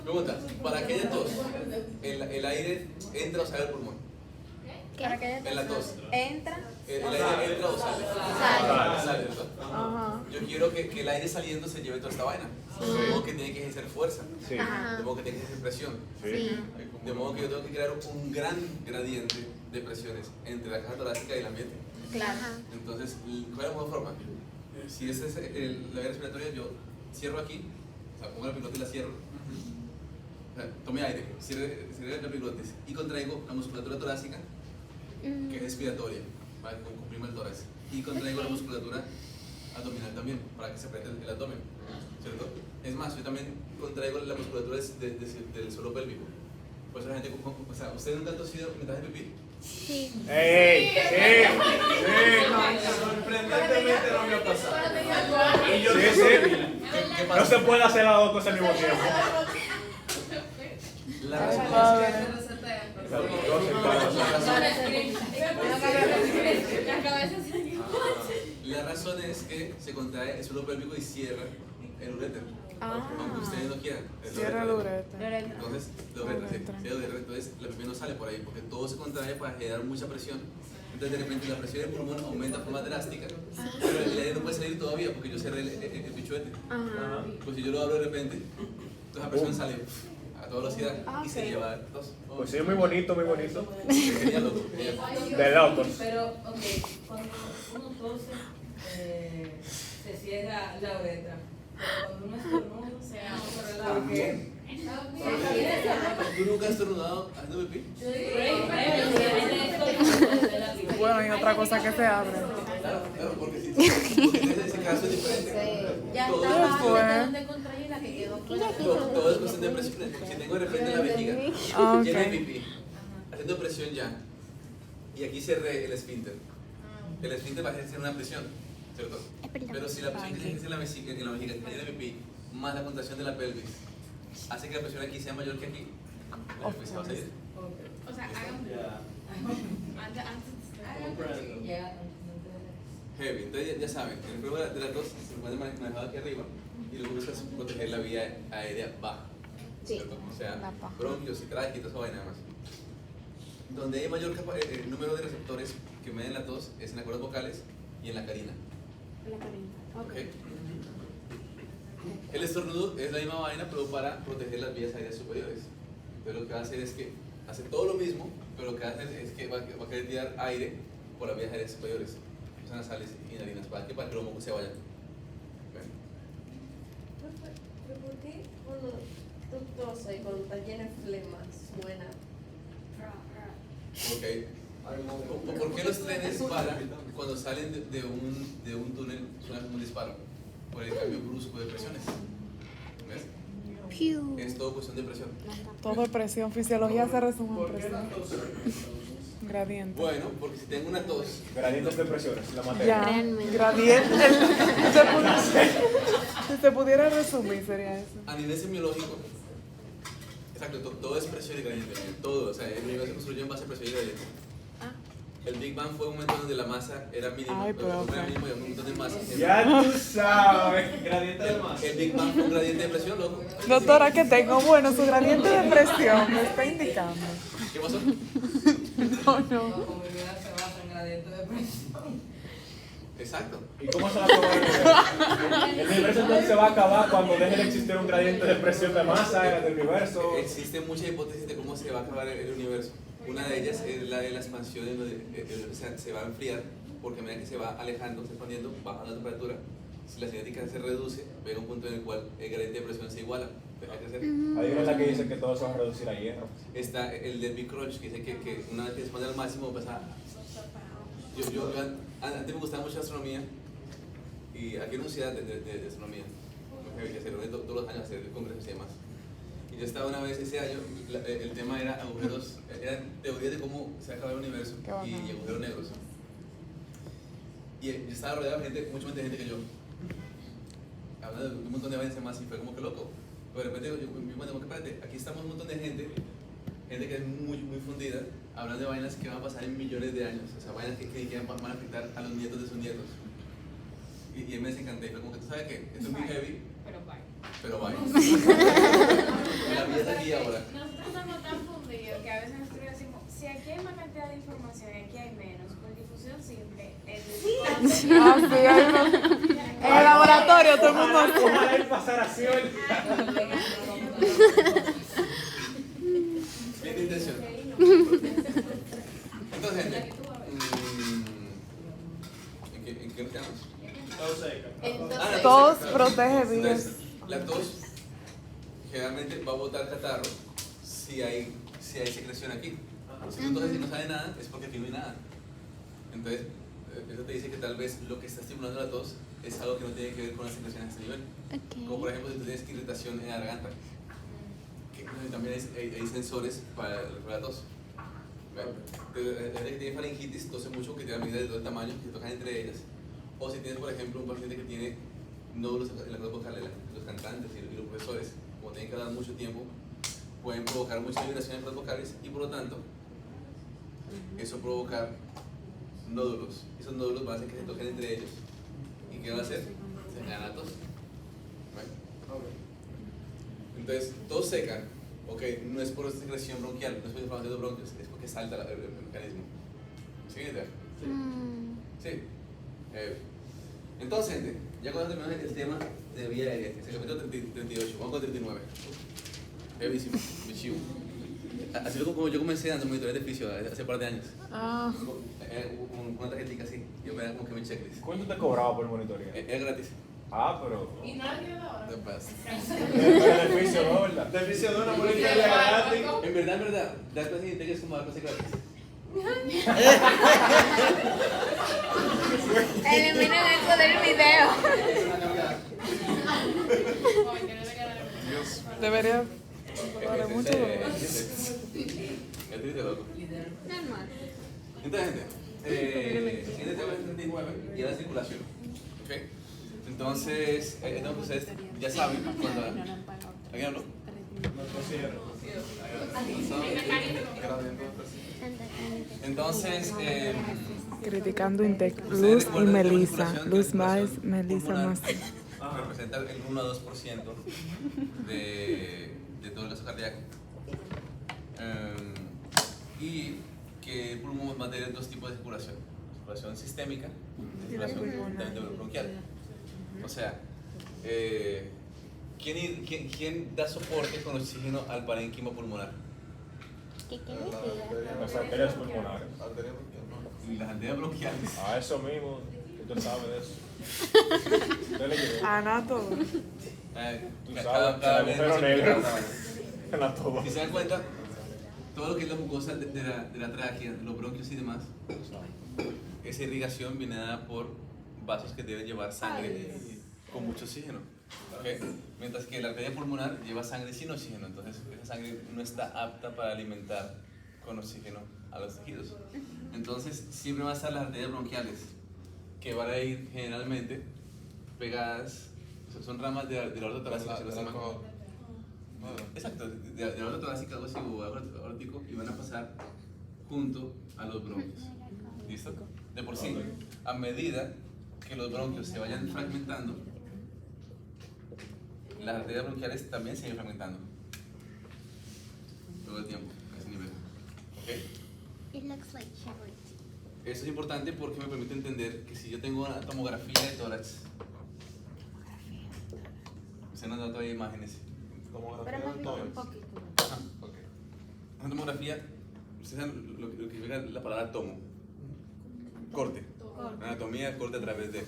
Pregunta, ¿para qué haya tos? ¿El aire entra o sale del pulmón? Para que haya En la tos. entra. ¿El aire entra o sale? Sale, ¿verdad? Ajá. Yo quiero que el aire saliendo se lleve toda esta vaina. De modo que tiene que ejercer fuerza. Sí. De modo que tiene que ejercer presión. Sí. De modo que yo tengo que crear un gran gradiente de presiones entre la caja torácica y el ambiente. Claro. Entonces, ¿cuál es la mejor forma? Si esta es la vía respiratoria, yo cierro aquí, o sea, pongo la epiglotis y la cierro. O sea, tome aire, cierre la epiglotis y contraigo la musculatura torácica, que es respiratoria, para que comprima el tórax. Y contraigo la musculatura abdominal también, para que se apriete el abdomen. ¿Cierto? Es más, yo también contraigo la musculatura del suelo pélvico. Por eso la gente, o sea, ¿ustedes nunca han tosido mientras hacen pipí? Sí. ¡Ey! ¡Sí! ¡Sí! Sorprendentemente no me ha pasado. Y yo Sí, no sí. ¿Qué No pasa? se puede hacer las dos cosas al mismo tiempo. La razón es la razón es que se contrae el suelo pélvico y cierra el uréter. Aunque ustedes no quieran. Cierra el uretra. Entonces, entonces la pipí no sale por ahí porque todo se contrae para generar mucha presión. Entonces de repente la presión del pulmón aumenta de forma drástica, pero el aire no puede salir todavía porque yo cerré el pichuete. Pues si yo lo abro de repente, entonces la presión sale a toda velocidad y se lleva a tos. Pues sí, muy bonito, muy bonito. Genial, loco. De locos. Pero, ok, cuando uno tose, se cierra la uretra. Pero cuando uno estornuda, se abre. ¿Por qué? ¿Tú nunca has estornudado haciendo pipí? Bueno, y otra cosa que se abre. Claro, porque en ese caso es diferente. Ya Todo está es cuestión- donde contraí la que quedó fuera. todo es cuestión de presión. Si tengo de repente la vejiga Ah, llena de ok. pipí, haciendo presión ya, y aquí cerré el esfínter, el esfínter va a ejercer una presión, ¿cierto? Pero si la presión que se ejerce en la vejiga está llena de pipí, más la contracción de la pelvis, hace que la presión aquí sea mayor que aquí, la pipí se va a salir. O sea, hagan. Ya. Heavy, entonces ya saben, el problema de las dos se puede manejado aquí arriba y luego buscas proteger la vía aérea baja. ¿Cierto? O sea, bronquios y tráquea y toda esa vaina más. Donde hay mayor número de receptores que miden la tos es en las cuerdas vocales y en la carina. ¿Ok? El estornudo es la misma vaina, pero para proteger las vías aéreas superiores. Entonces lo que va a hacer es que hace todo lo mismo, pero lo que hace es que va a querer tirar aire por las vías aéreas superiores, nasales y narinas, para que los mocos se vayan. ¿Okay? ¿Pero por qué cuando tú toses y cuando estás llena de flema suena? Ok. ¿Por qué los trenes paran cuando salen de un túnel? Suena como un disparo. Por el cambio brusco de presiones. ¿Ves? Es todo cuestión de presión. Todo es presión. Fisiología se resume en presión. Gradiente. Bueno, porque si tengo una tos. Gradientes de presiones, la materia. Ya, gradiente. Si se pudiera resumir, sería eso. A nivel semiológico, exacto, todo es presión y gradiente. Todo, o sea, el universo se construyó en base a presión y gradiente. El Big Bang fue un momento donde la masa era mínima, Ay, pero pero era mínimo y un montón de masa. Ya tú sabes. Gradiente de masa. El Big Bang fue un gradiente de presión, loco. Doctora, ¿qué tengo? Bueno, su gradiente de presión me está indicando. ¿Qué pasó? No, no. La comunidad se basa en gradiente de presión. Exacto. ¿Y cómo se va a acabar el universo? Entonces se va a acabar cuando deje de existir un gradiente de presión de masa del universo. Existen muchas hipótesis de cómo se va a acabar el universo. Una de ellas es la de la expansión, en donde se va a enfriar, porque a medida que se va alejando, se expandiendo, baja la temperatura. Si la cinética se reduce, llega un punto en el cual el gradiente de presión se iguala. Deja de crecer. Hay una la que dice que todo se va a reducir a hierro. Está el de Big Crunch, que dice que una vez que se expande al máximo, pues yo antes me gustaba mucho la astronomía, y aquí hay una sociedad de astronomía, que se reúne todos los años a hacer congresos y demás. Y yo estaba una vez ese año, el tema era agujeros, eran teorías de cómo se acaba el universo y agujeros negros. Y yo estaba rodeado de gente, mucha más gente que yo, hablando de un montón de vainas más, y fue como que loco. Pero de repente yo me digo, espérate, aquí estamos un montón de gente que es muy fundida, hablando de vainas que van a pasar en millones de años, o sea, vainas que van a afectar a los nietos de sus nietos. Y él me desencanté, fue como que tú sabes que esto es muy heavy, pero bye. La vida está aquí ahora. Nosotros estamos tan fundidos que a veces nosotros decimos, si aquí hay más cantidad de información y aquí hay menos, por difusión simple, En el laboratorio todo el mundo. Ojalá él pasara así hoy. Bien de intención. Entonces, gente, ¿en qué nos quedamos? Tos protege vidas. Entonces, la tos generalmente va a botar catarro si hay secreción aquí. Si tú toses y no sale nada, es porque aquí no hay nada. Entonces, eso te dice que tal vez lo que está estimulando la tos es algo que no tiene que ver con las secreciones a este nivel. Como por ejemplo si tú tienes irritación en la garganta, que también hay sensores para la tos. La gente que tiene faringitis tose mucho, que tiene medidas de todo el tamaño, que se tocan entre ellas. O si tienes, por ejemplo, un paciente que tiene nódulos en las cuerdas vocales, los cantantes y los profesores, como tienen que hablar mucho tiempo, pueden provocar mucha vibración en las cuerdas vocales y por lo tanto, eso provocar nódulos. Esos nódulos van a hacer que se toquen entre ellos. ¿Y qué van a hacer? Se van a tos. Entonces, tos seca, ok, no es por secreción bronquial, no es por inflamación de bronquios, es porque salta el mecanismo. ¿Sí? Sí. Entonces, gente, ya cuando terminamos el tema de vía aérea, que es el capítulo 38, vamos con 39. Brevísimo, muy chivo. Así fue como yo comencé dando monitoreos de fisio hace un par de años. Una tarjetita así, yo me daba como que mi checklist. ¿Cuánto te cobraba por el monitoreo? Es gratis. Ah, pero... Y nadie da ahora. De paz. Beneficio, ¿no? ¿Verdad? Beneficio de una monitoría gratis. En verdad, dar clases de es como dar clases gratis. Eliminen eso del video. Debería cobrar mucho. Es triste, loco. Normal. Entonces, gente, siguiente tema es 39 y es la circulación. ¿Ok? Entonces, ustedes ya saben cuando... ¿Alguien habló? Entonces, Criticando Intec. Luz y Melissa. Luz más, Melissa más. Representa el 1 a 2% de todo el gasto cardíaco. Y que el pulmón va a tener dos tipos de circulación: circulación sistémica y circulación bronquial. O sea, ¿quién da soporte con oxígeno al parénquima pulmonar? Las arterias pulmonares. Y las arterias bronquiales. Ah, eso mismo. Tú sabes de eso. Usted le llegó. Anato. Tú sabes, el agujero negro. Anato. Si se dan cuenta, todo lo que es la mucosa de la tráquea, los bronquios y demás, esa irrigación viene dada por vasos que deben llevar sangre con mucho oxígeno. ¿Okay? Mientras que la arteria pulmonar lleva sangre sin oxígeno, entonces esa sangre no está apta para alimentar con oxígeno a los tejidos. Entonces siempre van a estar las arterias bronquiales, que van a ir generalmente pegadas, son ramas de la aorta torácica. Exacto, de la aorta torácica, algo así, o aórtico, y van a pasar junto a los bronquios. ¿Listo? De por sí, a medida que los bronquios se vayan fragmentando, las arterias bronquiales también se van fragmentando todo el tiempo, a ese nivel. ¿Ok? Eso es importante porque me permite entender que si yo tengo una tomografía de tórax, se nos da todavía imágenes. Tomografía del tórax. Una tomografía, ustedes saben lo que significa la palabra tomo. Corte. Anatomía, corte a través de.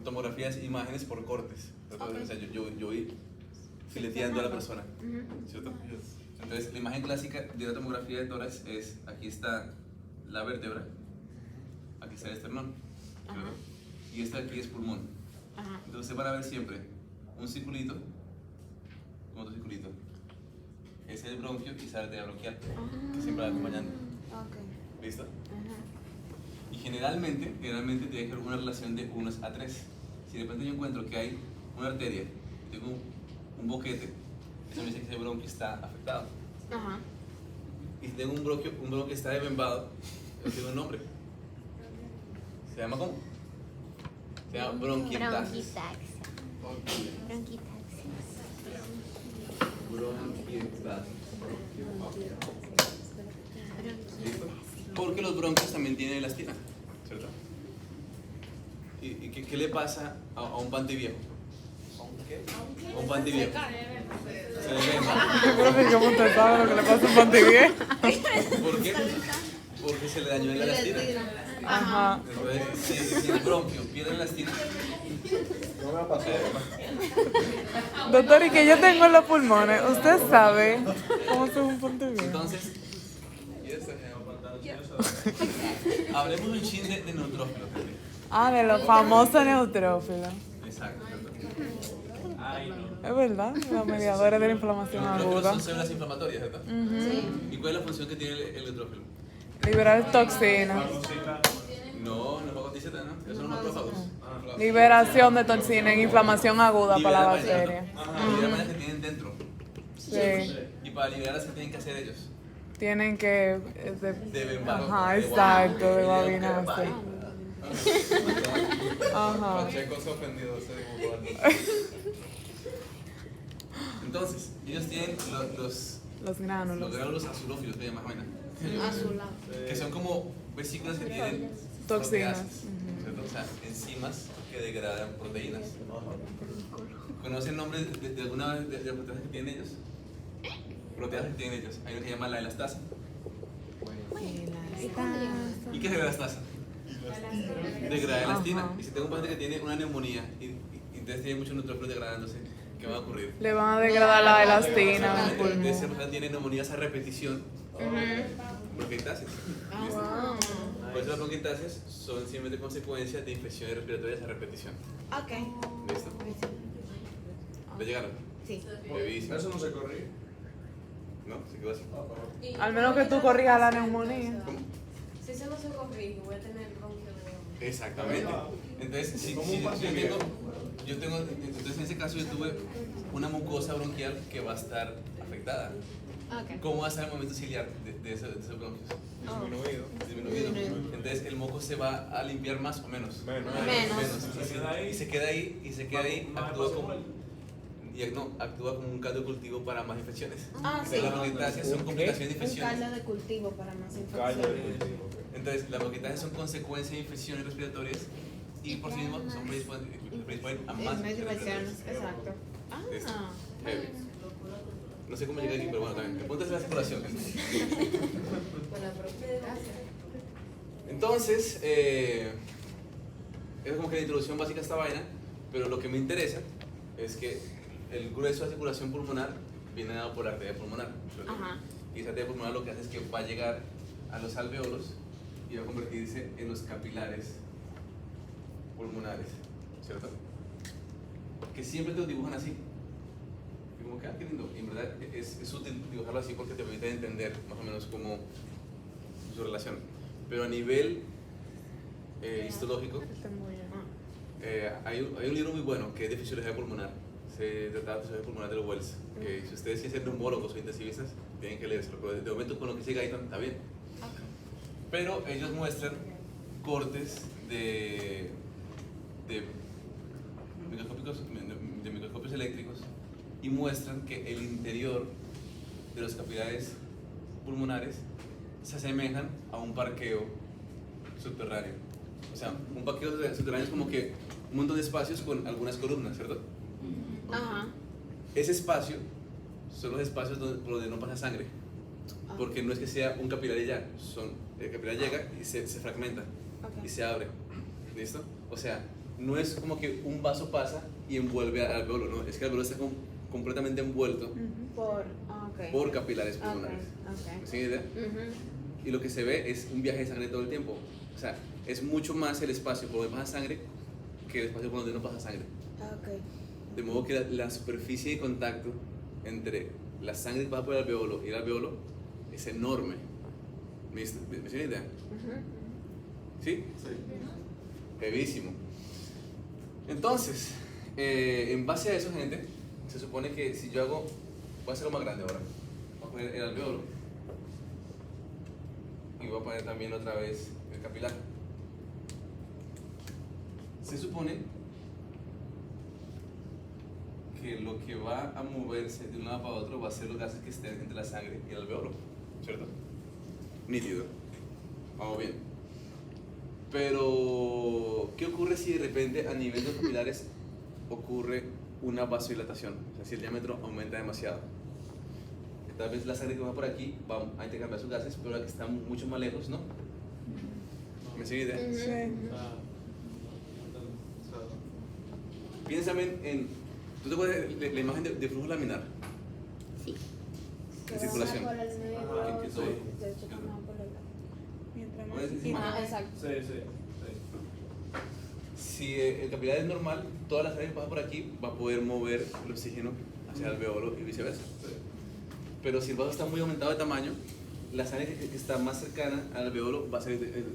Tomografía es imágenes por cortes. O sea, yo voy fileteando a la persona. ¿Cierto? Entonces, la imagen clásica de la tomografía de tórax es: aquí está la vértebra, aquí está el esternón, ¿cierto? Y esta aquí es pulmón. Entonces, van a ver siempre un circulito, como otro circulito. Ese es el bronquio y esa arteria bronquial, que siempre va acompañando. ¿Listo? Y generalmente tiene que haber una relación de 1 a 3. Si de repente yo encuentro que hay una arteria, tengo un boquete, eso me dice que ese bronquio está afectado. Y si tengo un bronquio que está desmembrado, yo tengo un nombre. ¿Se llama cómo? Se llama bronquiectasis. ¿Listo? Porque los bronquios también tienen elastina, ¿cierto? ¿Y qué le pasa a un panty viejo? ¿A un panty viejo? Se le quema. Yo creo que ¿cómo te sabe lo que le pasa a un panty viejo? ¿Por qué? Porque se le dañó la elastina. Ajá. Entonces, si el bronquio pierde elastina, No me ha pasado. Doctor, y que yo tengo en los pulmones, ¿usted sabe cómo se un panty viejo? entonces, hablemos un chin de neutrófilos. De los famosos neutrófilos. Exacto. Es verdad, los mediadores de la inflamación Neutrófilos aguda. son células inflamatorias, ¿verdad? ¿Y cuál es la función que tiene el neutrófilo? Liberar toxinas. No es fagocitita, ¿no? esos son los macrófagos. Liberación de toxina en inflamación aguda para la Liberan bacteria. Liberan vainas que tienen dentro. Sí. Y para liberarlas, ¿qué tienen que hacer ellos? Tienen que... Deben Ajá, exacto, de babinarse. Ajá. Pacheco se ofendió, se dibujó. Entonces, ellos tienen Los gránulos. los gránulos azulófilos, que llaman vaina. Azulado. Que son como vesículas que tienen Toxinas. proteasas, ¿cierto? O sea, enzimas que degradan proteínas. ¿Conocen el nombre de alguna de las proteínas que tienen ellos? Proteínas que tienen ellos. Hay una que se llama la elastasa. ¿Y qué es la elastasa? Degrada elastina. Ajá. Y si tengo un paciente que tiene una neumonía y entonces tiene muchos neutrófilos degradándose, ¿qué va a ocurrir? Le van a degradar la elastina del Entonces, esa pulmón. persona tiene neumonías a repetición. Bronquiectasias. Por eso las bronquiectasias son simplemente consecuencia de infecciones respiratorias a repetición. Ok. ¿Listo? ¿Le llegaron? Sí. Bebísimo. Eso no se corrige. ¿No? Se quedó así. Al menos que tú corrijas la neumonía. ¿Cómo? Si eso no se corrige, voy a tener bronquio de Exactamente. Entonces, si yo tengo, entonces en ese caso yo tuve una mucosa bronquial que va a estar afectada. Ok. ¿Cómo va a estar el movimiento ciliar de esos bronquios? Disminuido. Entonces el moco se va a limpiar más o menos. Menos. Y se queda ahí, actúa como un caldo de cultivo para más infecciones. Entonces, las bronquiectasias son complicaciones de Un infecciones. caldo de cultivo para más Caldo de infecciones. cultivo. Entonces, las bronquiectasias son consecuencia de infecciones respiratorias y por sí mismos son predisponen a más Más infecciones infecciones, respiratorias. exacto. Listo. Heavy. No sé cómo llegué aquí, pero bueno, también. El punto es la circulación. Con la propia gracia. Entonces, es como que la introducción básica a esta vaina, pero lo que me interesa es que el grueso de la circulación pulmonar viene dado por la arteria pulmonar. Ajá. Y esa arteria pulmonar lo que hace es que va a llegar a los alveolos y va a convertirse en los capilares pulmonares, ¿cierto? Que siempre te lo dibujan así. Y como que, qué lindo. Y en verdad es útil dibujarlo así porque te permite entender más o menos cómo su relación. Pero a nivel histológico, hay un libro muy bueno que es de fisiología pulmonar. Se trata de fisiología pulmonar del Wells. Que si ustedes quieren ser neumólogos o intensivistas, tienen que leérselo. Pero de momento con lo que llega ahí está bien. Pero ellos muestran cortes de microscopios eléctricos y muestran que el interior de los capilares pulmonares se asemejan a un parqueo subterráneo. O sea, un parqueo subterráneo es como que un montón de espacios con algunas columnas, ¿cierto? Ajá. Ese espacio son los espacios por donde no pasa sangre. Porque no es que sea un capilar y ya, el capilar llega y se fragmenta y se abre. ¿Listo? O sea, no es como que un vaso pasa y envuelve al alveolo, no, es que el alveolo está completamente envuelto por capilares pulmonares. ¿Me siguen idea? Y lo que se ve es un viaje de sangre todo el tiempo. O sea, es mucho más el espacio por donde pasa sangre que el espacio por donde no pasa sangre. De modo que la superficie de contacto entre la sangre que pasa por el alveolo y el alveolo es enorme. ¿Me siguen idea? ¿Sí? Sí. Heavísimo. Entonces, en base a eso, gente, se supone que si yo voy a hacerlo más grande ahora, voy a poner el alveolo y voy a poner también otra vez el capilar. Se supone que lo que va a moverse de un lado para otro va a ser los gases que estén entre la sangre y el alveolo, ¿cierto? Nítido. Vamos bien. Pero, ¿qué ocurre si de repente a nivel de los capilares ocurre una vasodilatación? O sea, si el diámetro aumenta demasiado. Tal vez la sangre que va por aquí va a intercambiar sus gases, pero la que está mucho más lejos, ¿no? ¿Me sigue idea? Sí. Piénsame en... ¿Tú te acuerdas de la imagen de flujo laminar? Sí. De circulación. Exacto. Sí. Si el capilar es normal, toda la sangre que pasa por aquí va a poder mover el oxígeno hacia el alveolo y viceversa. Pero si el vaso está muy aumentado de tamaño, la sangre que está más cercana al alveolo va a ser el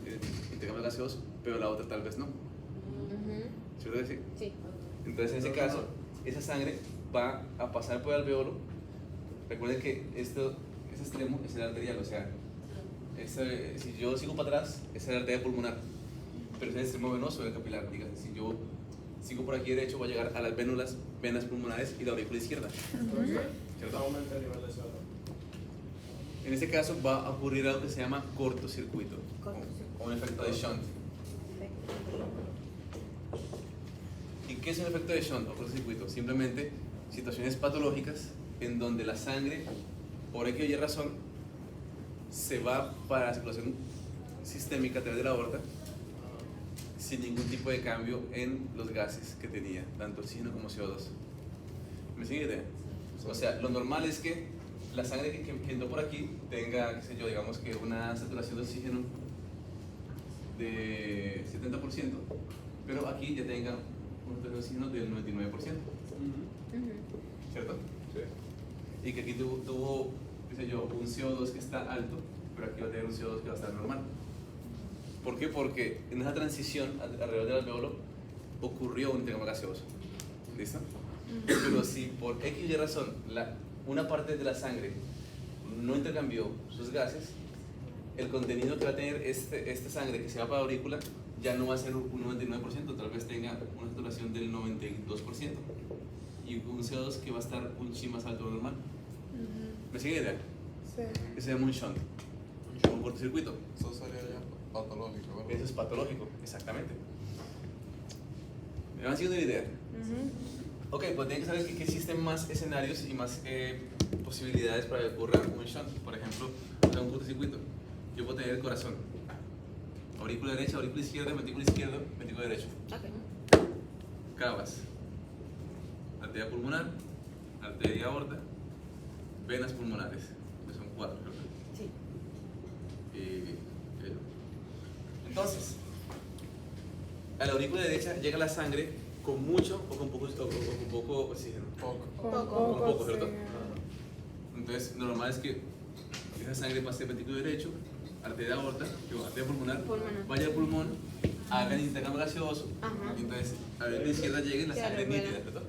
intercambio gaseoso, pero la otra tal vez no. ¿Cierto que sí? Sí. Entonces, en ese caso, esa sangre va a pasar por el alveolo. Recuerden que este extremo es el arterial, o sea, si yo sigo para atrás, esa es la arteria pulmonar, pero es el extremo venoso del capilar. Dígase, si yo sigo por aquí derecho, voy a llegar a las venas pulmonares y la aurícula izquierda. ¿Cierto? Aumenta el nivel de CO2. En este caso va a ocurrir algo que se llama cortocircuito, o un efecto de shunt. ¿Y qué es un efecto de shunt o cortocircuito? Simplemente situaciones patológicas en donde la sangre, por X o Y razón, se va para la circulación sistémica a través de la aorta sin ningún tipo de cambio en los gases que tenía, tanto oxígeno como CO2. ¿Me sigue idea? O sea, lo normal es que la sangre que entró por aquí tenga, qué sé yo, digamos que una saturación de oxígeno de 70%, pero aquí ya tenga una saturación de oxígeno del 99%. ¿Cierto? Sí. Y que aquí tuvo, qué sé yo, un CO2 que está alto, pero aquí va a tener un CO2 que va a estar normal. ¿Por qué? Porque en esa transición alrededor del alveolo ocurrió un intercambio gaseoso. ¿Listo? Pero si por X y razón una parte de la sangre no intercambió sus gases, el contenido que va a tener esta sangre que se va para la aurícula ya no va a ser un 99%, tal vez tenga una saturación del 92% y un CO2 que va a estar un chin más alto de lo normal. ¿Me sigue la idea? Sí. Ese se llama un shunt, un cortocircuito. Eso sería ya patológico, ¿verdad? Eso es patológico, exactamente. ¿Me van siguiendo la idea? Ok, pues tienen que saber que existen más escenarios y más posibilidades para que ocurra un shunt. Por ejemplo, un cortocircuito. Yo puedo tener el corazón, aurícula derecha, aurícula izquierda, ventrículo izquierdo, ventrículo derecho. Cavas, arteria pulmonar, arteria aorta, venas pulmonares, que son 4, ¿verdad? Sí. Entonces, a la aurícula derecha llega la sangre con mucho o con poco oxígeno. Poco. Con poco, ¿cierto? Entonces, lo normal es que esa sangre pase del ventrículo derecho, arteria aorta, arteria pulmonar, vaya al pulmón, haga el intercambio gaseoso, y entonces a la izquierda llegue la sangre nítida, ¿cierto?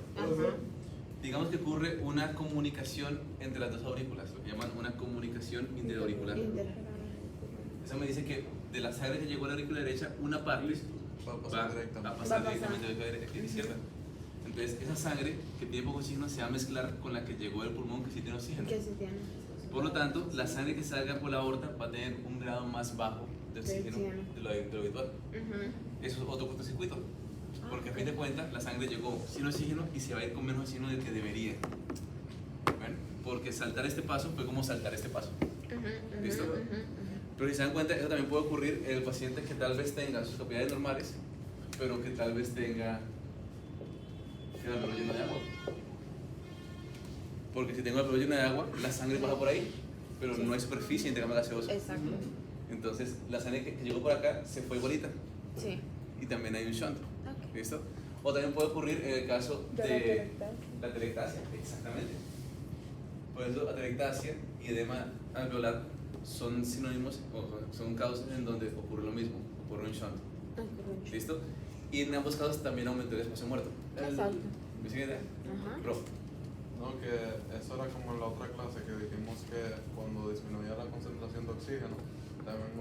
Digamos que ocurre una comunicación entre las dos aurículas, lo que llaman una comunicación interauricular. Eso me dice que de la sangre que llegó a la aurícula derecha, una parte va a pasar directamente a la aurícula izquierda. Entonces, esa sangre que tiene poco oxígeno se va a mezclar con la que llegó del pulmón que sí tiene oxígeno. Por lo tanto, la sangre que salga por la aorta va a tener un grado más bajo de oxígeno de lo habitual. Eso es otro cortocircuito. Porque a fin de cuentas, la sangre llegó sin oxígeno y se va a ir con menos oxígeno del que debería. ¿Ven? Porque saltar este paso fue como saltar este paso. ¿Listo? Pero si se dan cuenta, eso también puede ocurrir en el paciente que tal vez tenga sus capacidades normales, pero que tal vez tenga el alveolo lleno de agua. Porque si tengo el alveolo lleno de agua, la sangre pasa por ahí, pero no hay superficie de intercambio gaseoso. Exacto. Entonces, la sangre que llegó por acá se fue igualita. Sí. Y también hay un shunt. ¿Listo? O también puede ocurrir en el caso de la atelectasia. Exactamente. Por eso, atelectasia y edema alveolar son sinónimos, o son causas en donde ocurre lo mismo, ocurre un shunt. ¿Listo? Y en ambos casos también aumentó el espacio muerto. Exacto. ¿Me sigue idea? Rob. No, que eso era como en la otra clase que dijimos que cuando disminuía la concentración de oxígeno, también,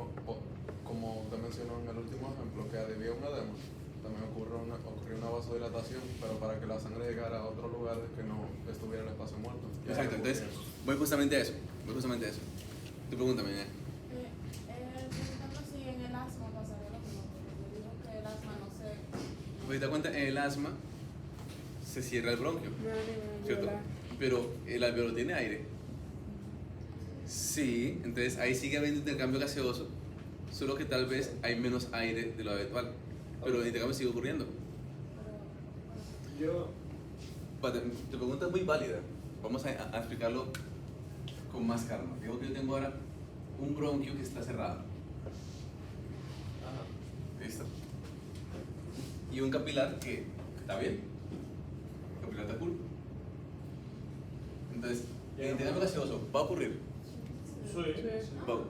como te mencionó en el último ejemplo, que había un edema, también ocurrió una vasodilatación, pero para que la sangre llegara a otro lugar que no estuviera el espacio muerto. Exacto, entonces voy justamente a eso. Tú pregúntame, Preguntando si en el asma pasaría lo mismo, porque digo que el asma no se... Pues te das cuenta, en el asma se cierra el bronquio, ¿cierto? Pero el alveolo tiene aire. Sí, entonces ahí sigue habiendo intercambio gaseoso, solo que tal vez hay menos aire de lo habitual, pero el intercambio sigue ocurriendo. Tu pregunta es muy válida. Vamos a explicarlo con más calma. Digo que yo tengo ahora un bronquio que está cerrado. ¿Listo? Y un capilar que está bien. El capilar está cool. Entonces, el intercambio gaseoso va a ocurrir.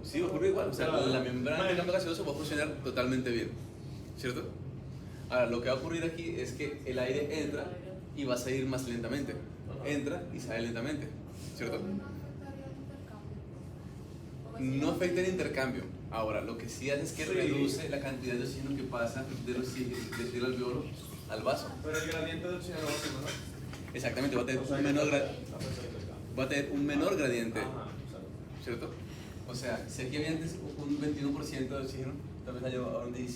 Sí, va a ocurrir igual. O sea, la membrana del intercambio gaseoso va a funcionar totalmente bien. ¿Cierto? Ahora, lo que va a ocurrir aquí es que el aire entra y va a salir más lentamente. Entra y sale lentamente, ¿cierto? No afecta el intercambio. Ahora, lo que sí hace es que reduce la cantidad de oxígeno que pasa del alveolo al vaso. Pero el gradiente de oxígeno va a ser menor. Exactamente, va a tener un menor gradiente, ¿cierto? O sea, si aquí había antes un 21% de oxígeno, tal vez haya ahora un 17%.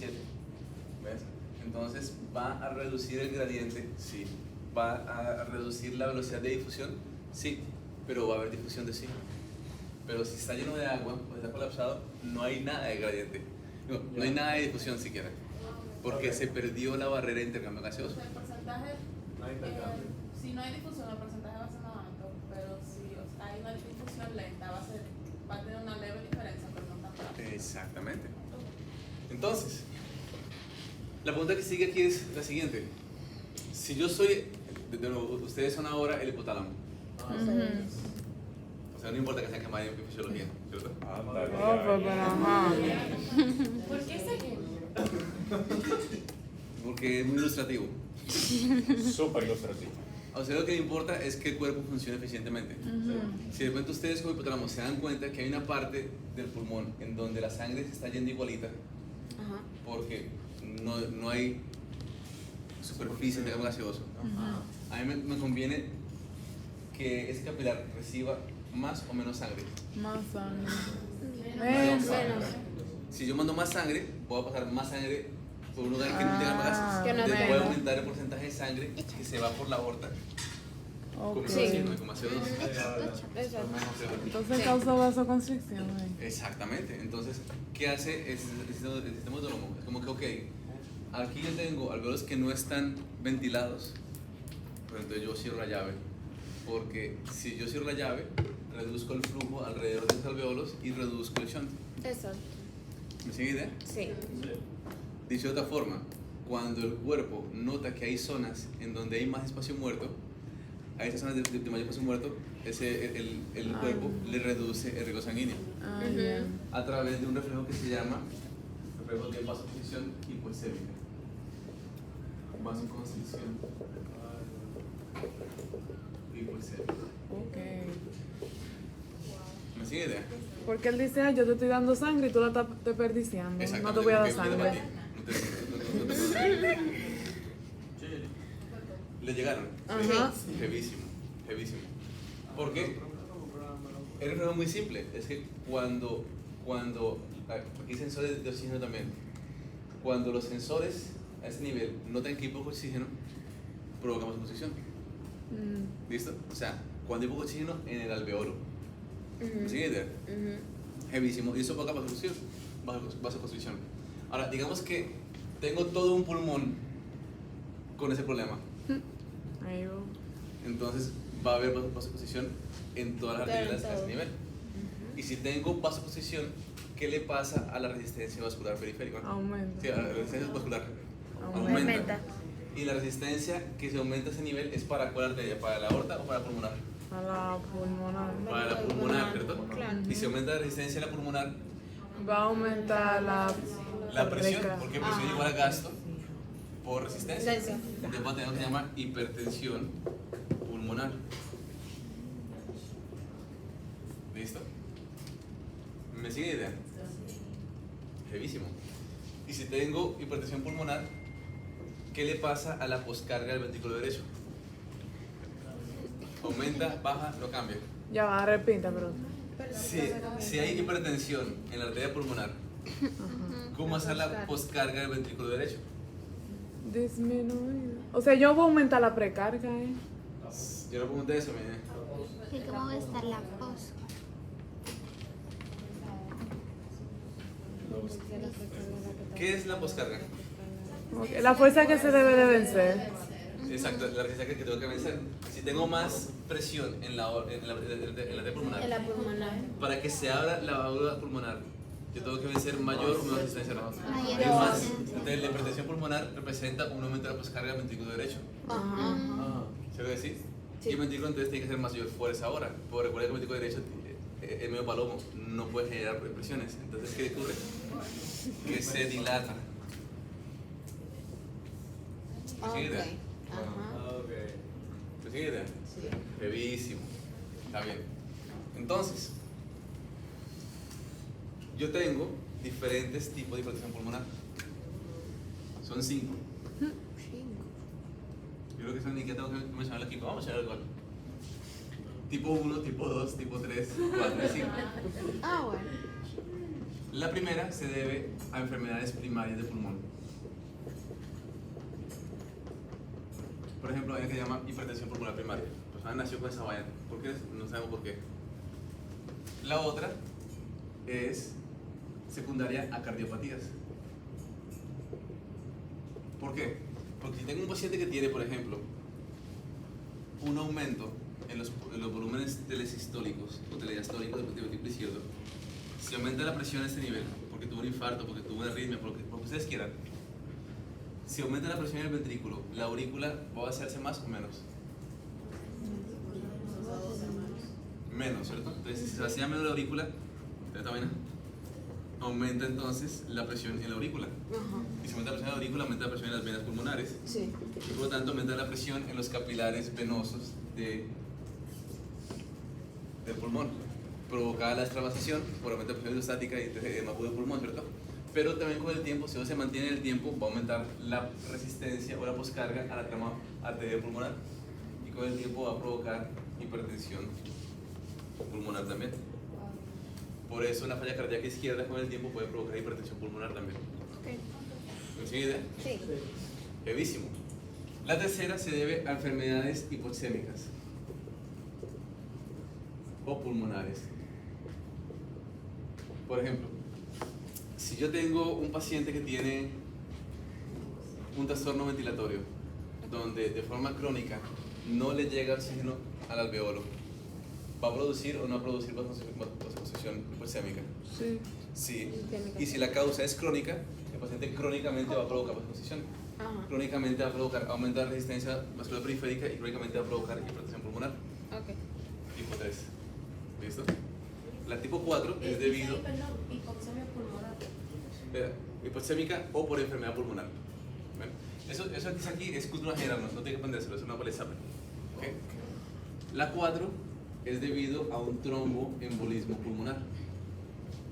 ¿Ves? Entonces va a reducir el gradiente, sí. Va a reducir la velocidad de difusión, sí. Pero va a haber difusión de oxígeno. Pero si está lleno de agua o está colapsado, no hay nada de gradiente. No hay nada de difusión siquiera. Porque se perdió la barrera de intercambio gaseoso. El porcentaje, si no hay difusión, el porcentaje va a ser más alto, pero si hay una difusión lenta, va a tener una leve diferencia, pero no tan grande. Exactamente. Entonces, la pregunta que sigue aquí es la siguiente. Si yo soy, de nuevo, ustedes son ahora el hipotálamo. O sea, no importa que sean que en fisiología, ¿cierto? ¿Por qué seguimos? Porque es muy ilustrativo. Súper ilustrativo. O sea, lo que le importa es que el cuerpo funcione eficientemente. Si de repente ustedes como hipotálamo se dan cuenta que hay una parte del pulmón en donde la sangre se está yendo igualita, porque no hay superficie de intercambio gaseoso, a mí me conviene que ese capilar reciba más o menos sangre. Más sangre. Menos. Si yo mando más sangre, voy a pasar más sangre por un lugar que no tenga gases. Entonces voy a aumentar el porcentaje de sangre que se va por la aorta con más oxígeno y con más CO2. Entonces causa vasoconstricción. Exactamente. Entonces, ¿qué hace el sistema autónomo? Es como que, ok, aquí yo tengo alveolos que no están ventilados, pero entonces yo cierro la llave. Porque si yo cierro la llave, reduzco el flujo alrededor de esos alveolos y reduzco el shunt. Eso. ¿Me sigue idea? Sí. Dicho de otra forma, cuando el cuerpo nota que hay zonas en donde hay más espacio muerto, a esas zonas de mayor espacio muerto, el cuerpo le reduce el riesgo sanguíneo a través de un reflejo que se llama reflejo de vasoconstricción hipoexémica. Vasoconstricción hipoexémica. ¿Me sigue idea? Porque él dice, yo te estoy dando sangre y tú la estás desperdiciando. No te voy a dar sangre. Le llegaron. Jevísimo. Porque el reflejo es muy simple. Es que cuando aquí hay sensores de oxígeno también. Cuando los sensores a ese nivel notan que hay poco oxígeno, provocamos vasoconstricción. ¿Listo? O sea, cuando hay poco oxígeno en el alveolo. ¿Me sigue idea? Jevísimo. Y eso provoca vasoconstricción. Ahora, digamos que tengo todo un pulmón con ese problema. Entonces va a haber vasoconstricción en todas las arterias a ese nivel. Y si tengo vasoconstricción, ¿qué le pasa a la resistencia vascular periférica? Aumenta. Sí, a la resistencia vascular aumenta. Y la resistencia que se aumenta a ese nivel es para cuál arteria, para la aorta o para la pulmonar. Para la pulmonar. Para la pulmonar, ¿cierto? Claro. Y si aumenta la resistencia a la pulmonar, va a aumentar la presión, porque presión es igual a gasto por resistencia. Entonces va a tener lo que se llama hipertensión pulmonar. ¿Listo? ¿Me sigue la idea? Jevísimo. Y si tengo hipertensión pulmonar, ¿qué le pasa a la poscarga del ventrículo derecho? ¿Aumenta, baja, no cambia? Ya va, repita, pero... Si hay hipertensión en la arteria pulmonar, ¿cómo hacer la poscarga del ventrículo derecho? Disminuir. O sea, yo voy a aumentar la precarga, Yo no pregunté eso, mire. ¿Y cómo va a estar la pos? ¿Qué es la poscarga? Okay. La fuerza que se debe de vencer. Exacto, la resistencia que tengo que vencer. Si tengo más presión en la arteria pulmonar, para que se abra la válvula pulmonar, yo tengo que vencer mayor o menor resistencia. Entonces, la hipertensión pulmonar representa un aumento de la poscarga del ventrículo derecho. ¿Se lo decís? Sí. Y el ventrículo entonces tiene que hacer mayor fuerza ahora. Porque recuerda que el ventrículo derecho es medio palomo, no puede generar presiones. Entonces, ¿qué ocurre? Que se dilata. ¿Me sigue idea? Ajá. ¿Me sigue idea? Sí. Brevísimo. Está bien. Entonces, yo tengo diferentes tipos de hipertensión pulmonar. Son 5. Yo creo que son ni que tengo que mencionar aquí. Vamos a mencionar igual. Tipo 1, tipo 2, tipo 3, 4 y 5. Ah, bueno. La primera se debe a enfermedades primarias de pulmón. Por ejemplo, hay una que se llama hipertensión pulmonar primaria. La persona nació con esa vaina. ¿Por qué? No sabemos por qué. La otra es secundaria a cardiopatías. ¿Por qué? Porque si tengo un paciente que tiene, por ejemplo, un aumento en los volúmenes telesistólicos o telediastólicos del ventrículo izquierdo, si aumenta la presión a este nivel, porque tuvo un infarto, porque tuvo una arritmia, porque ustedes quieran, si aumenta la presión en el ventrículo, la aurícula va a vaciarse más o menos. Menos, ¿cierto? Entonces, si se vacía menos la aurícula, esta vaina, aumenta entonces la presión en la aurícula. Y si aumenta la presión en la aurícula, aumenta la presión en las venas pulmonares. Sí. Y por lo tanto, aumenta la presión en los capilares venosos del pulmón, provocada la extravasación por aumento de presión hidrostática y edema agudo del pulmón, ¿cierto? Pero también con el tiempo, si no se mantiene en el tiempo, va a aumentar la resistencia o la poscarga a la trama arterial pulmonar. Y con el tiempo va a provocar hipertensión pulmonar también. Por eso una falla cardíaca izquierda con el tiempo puede provocar hipertensión pulmonar también. ¿Me sigue idea? Sí. Brevísimo. La tercera se debe a enfermedades hipoxémicas o pulmonares. Por ejemplo, si yo tengo un paciente que tiene un trastorno ventilatorio donde de forma crónica no le llega oxígeno al alveolo, ¿va a producir o no va a producir vasoconstricción hipoxémica? Sí. Sí. Y si la causa es crónica, el paciente crónicamente va a provocar vasoconstricción. Crónicamente va a provocar aumentar la resistencia vascular periférica y crónicamente va a provocar hipertensión pulmonar. Tipo 3. ¿Listo? La tipo 4 es debido hipoxemia pulmonar. hipoxémica o por enfermedad pulmonar. ¿Ven? Eso que dice aquí es cultura general, no tiene que aprendérselo, es una para el examen. ¿Okay? La 4 es debido a un tromboembolismo pulmonar.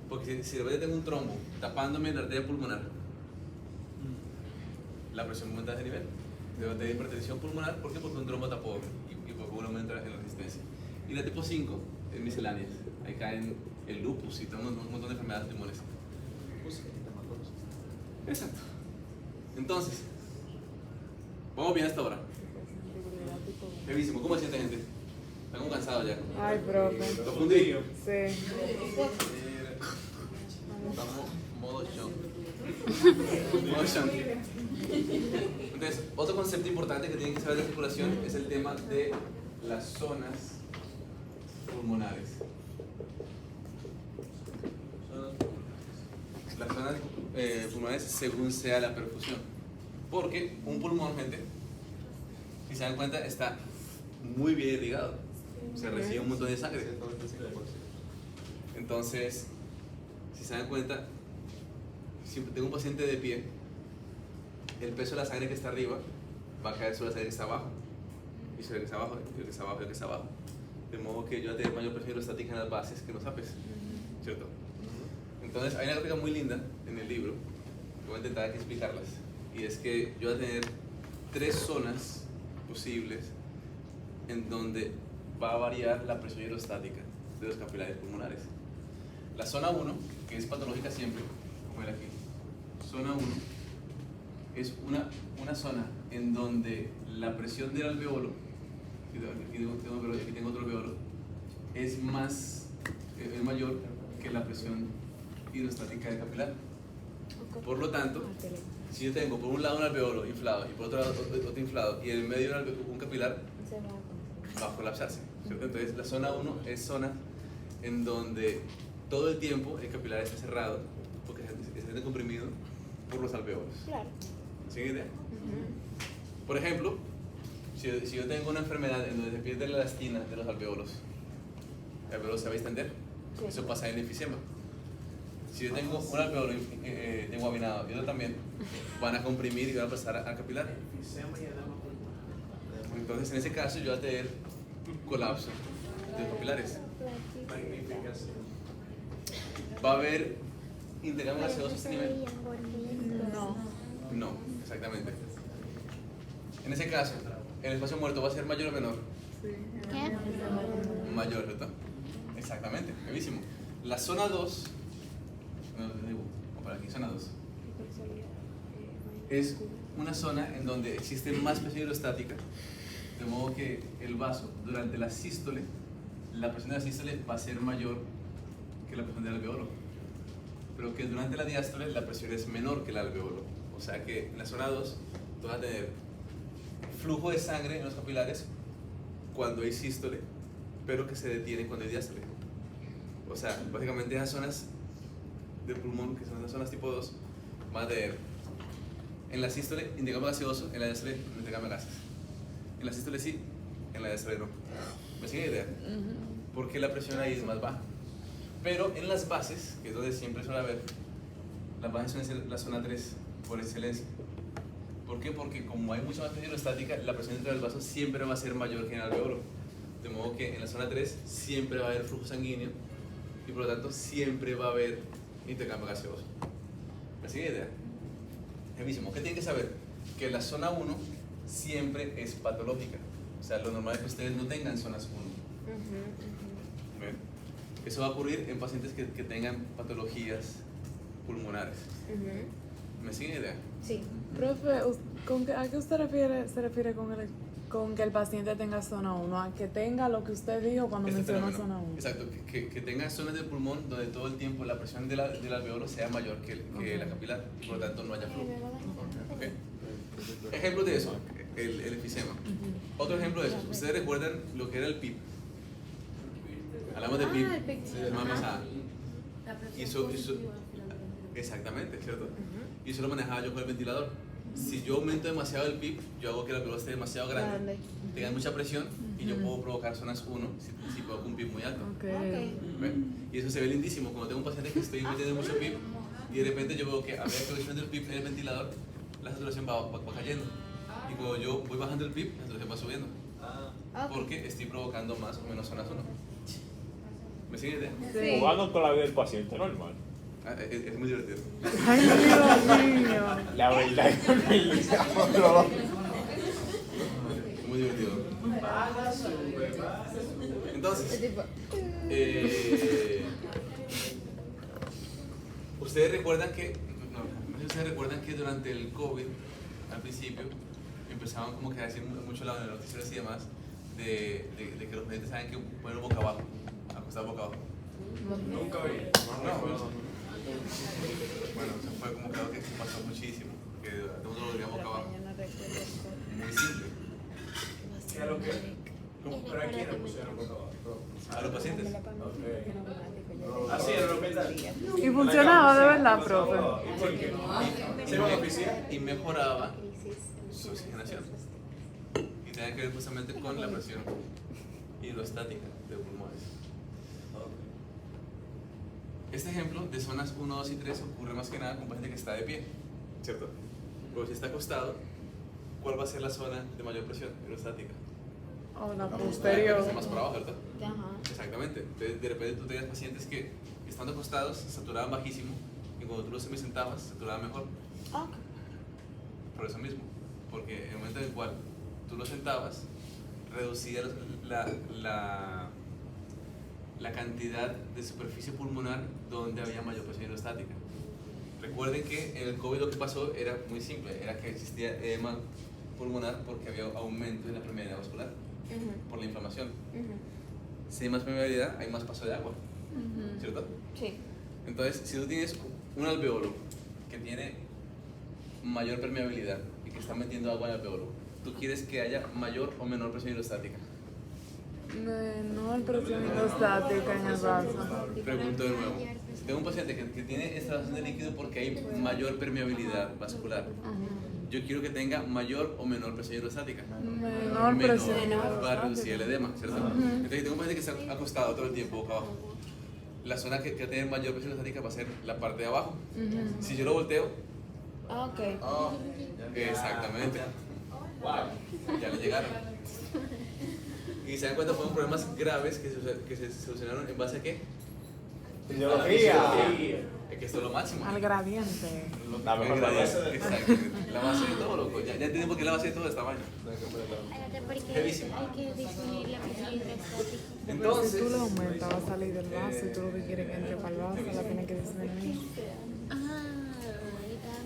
Porque si de repente tengo un trombo tapándome la arteria pulmonar, la presión aumenta de ese nivel. Debo tener hipertensión pulmonar, ¿por qué? Porque un trombo tapó y por uno aumenta en la resistencia. Y la tipo 5 es misceláneas. Ahí caen el lupus y tenemos un montón de enfermedades pulmonares. Exacto. Entonces, vamos bien hasta ahora. Brevísimo. ¿Cómo se siente, gente? Están como cansados ya. Ay, profe. ¿Lo fundí? Sí. Estamos modo shock. Modo shock. Entonces, otro concepto importante que tienen que saber de circulación es el tema de las zonas pulmonares. Las zonas pulmonares según sea la perfusión. Porque un pulmón, gente, si se dan cuenta, está muy bien irrigado. Se recibe un montón de sangre. Entonces, si se dan cuenta, si tengo un paciente de pie, el peso de la sangre que está arriba va a caer sobre la sangre que está abajo. Y sobre el que está abajo, y el que está abajo, y el que está abajo. De modo que yo voy a tener mayor presión hidrostática en las bases que en los apes. ¿Cierto? Entonces, hay una gráfica muy linda en el libro, que voy a intentar aquí explicarlas. Y es que yo voy a tener 3 zonas posibles en donde va a variar la presión hidrostática de los capilares pulmonares. La zona 1, que es patológica siempre, como era aquí. Zona 1 es una zona en donde la presión del alveolo, aquí tengo otro alveolo, es mayor que la presión hidrostática del capilar. Por lo tanto, si yo tengo por un lado un alveolo inflado y por otro lado otro inflado y en el medio un capilar, va a colapsarse, ¿cierto? Entonces la zona 1 es zona en donde todo el tiempo el capilar está cerrado porque se siente comprimido por los alveolos. Claro. ¿Sigue idea? Por ejemplo, si yo tengo una enfermedad en donde se pierde la elastina de los alveolos, el alveolo se va a extender. Eso pasa en el enfisema. Si yo tengo un alveolo enguaminado y otro también, van a comprimir y van a pasar al capilar. Entonces, en ese caso, yo voy a tener colapso de los capilares. ¿Va a haber intercambio gaseoso a este nivel? No. No, exactamente. En ese caso, el espacio muerto va a ser mayor o menor. ¿Qué? Mayor, ¿cierto? Exactamente, buenísimo. La zona 2, para aquí, zona 2, es una zona en donde existe más presión hidrostática, de modo que el vaso, durante la sístole, la presión de la sístole va a ser mayor que la presión del alveolo, pero que durante la diástole la presión es menor que el alveolo. O sea que en la zona 2 tú vas a tener flujo de sangre en los capilares cuando hay sístole, pero que se detiene cuando hay diástole. O sea, básicamente esas zonas del pulmón, que son las zonas tipo 2, van a tener en la sístole intercambio gaseoso, en la diástole no intercambio gases. En la sístole sí, en la diástole no. ¿Me sigue la idea? Porque la presión ahí es más baja. Pero en las bases, que es donde siempre suele haber, las bases suelen ser la zona 3 por excelencia. ¿Por qué? Porque como hay mucha más presión hidrostática, la presión dentro del vaso siempre va a ser mayor que en el alveolo. De modo que en la zona 3 siempre va a haber flujo sanguíneo y por lo tanto siempre va a haber intercambio gaseoso. ¿Me sigue la idea? Es mismo. ¿Qué tienen que saber? Que la zona 1 siempre es patológica. O sea, lo normal es que ustedes no tengan zonas 1. ¿Ven? Eso va a ocurrir en pacientes que tengan patologías pulmonares. ¿Me sigue la idea? Sí. Profe, ¿a qué usted se refiere con que el paciente tenga zona 1? ¿A que tenga lo que usted dijo cuando mencionó zona 1? Exacto, que tenga zonas del pulmón donde todo el tiempo la presión del alveolo sea mayor que la capilar y por lo tanto no haya flujo. Okay. Ejemplo de eso, el enfisema. Otro ejemplo de eso, ustedes recuerdan lo que era el PIP. Hablamos de PIP la semana pasada. Y eso, exactamente, ¿cierto? Y eso lo manejaba yo con el ventilador. Si yo aumento demasiado el PIP, yo hago que el alveolo esté demasiado grande, tenga mucha presión y yo puedo provocar zonas 1 si provoco un PIP muy alto. ¿Ven? Y eso se ve lindísimo cuando tengo un paciente que estoy metiendo mucho PIP y de repente yo veo que a medida que voy subiendo el PIP en el ventilador, la saturación va cayendo. Y cuando yo voy bajando el PIP, la saturación va subiendo. Porque estoy provocando más o menos zonas 1. ¿Me sigue idea? Sí. Jugando con la vida del paciente, normal. Es muy divertido. Ay, Dios mío. La verdad es que muy divertido. Entonces, ustedes recuerdan que, no sé si ustedes recuerdan que durante el COVID, al principio, empezaban como que a decir mucho las noticias y demás, de que los pacientes saben que poner boca abajo, acostar boca abajo. Nunca vi. No. Bueno, eso fue como que algo que pasó muchísimo, que todo lo digamos boca abajo. Muy simple. ¿Qué a lo que? ¿Pero a quién le pusieron boca abajo? A los pacientes. Así en el hospital. ¿Y funcionaba de verdad, profe? ¿Y por qué? ¿Se iba a la oficina? Y mejoraba su oxigenación. Y tenía que ver justamente con la presión hidrostática de pulmones. Este ejemplo de zonas 1, 2 y 3 ocurre más que nada con paciente que está de pie, ¿cierto? Pero si está acostado, ¿cuál va a ser la zona de mayor presión hidrostática? O la posterior. Más por abajo, ¿verdad? Exactamente. Entonces, de repente tú tenías pacientes que estando acostados saturaban bajísimo y cuando tú los semisentabas saturaban mejor. Por eso mismo, porque en el momento en el cual tú los sentabas, reducía la cantidad de superficie pulmonar donde había mayor presión hidrostática. Recuerden que en el COVID lo que pasó era muy simple, era que existía edema pulmonar porque había aumento en la permeabilidad vascular por la inflamación. Si hay más permeabilidad, hay más paso de agua, ¿cierto? Sí. Entonces, si tú tienes un alveolo que tiene mayor permeabilidad y que está metiendo agua en el alveolo, ¿tú quieres que haya mayor o menor presión hidrostática? Menor presión hidrostática en el vaso. Pregunto de nuevo. Tengo un paciente que tiene extravasación de líquido porque hay mayor permeabilidad vascular. Yo quiero que tenga mayor o menor presión hidrostática. Menor presión. Para reducir el edema, ¿cierto? Entonces, tengo un paciente que está acostado todo el tiempo boca abajo. la zona que va a tener mayor presión estática va a ser la parte de abajo. Si yo lo volteo, Ok. exactamente, ya le llegaron. Y se dan cuenta, fueron problemas graves que se solucionaron en base a qué? Fisiología. Es que esto es lo máximo. Al gradiente. La mejor Exacto. La base de todo, loco. Ya entienden por qué la base de todo esta vaina. Porque Heavísimo. hay que disminuir la presión hidrostática. Entonces, Si tú lo aumentas, va a salir del vaso y tú lo que quieres que entre para el vaso, la tienes que disminuir.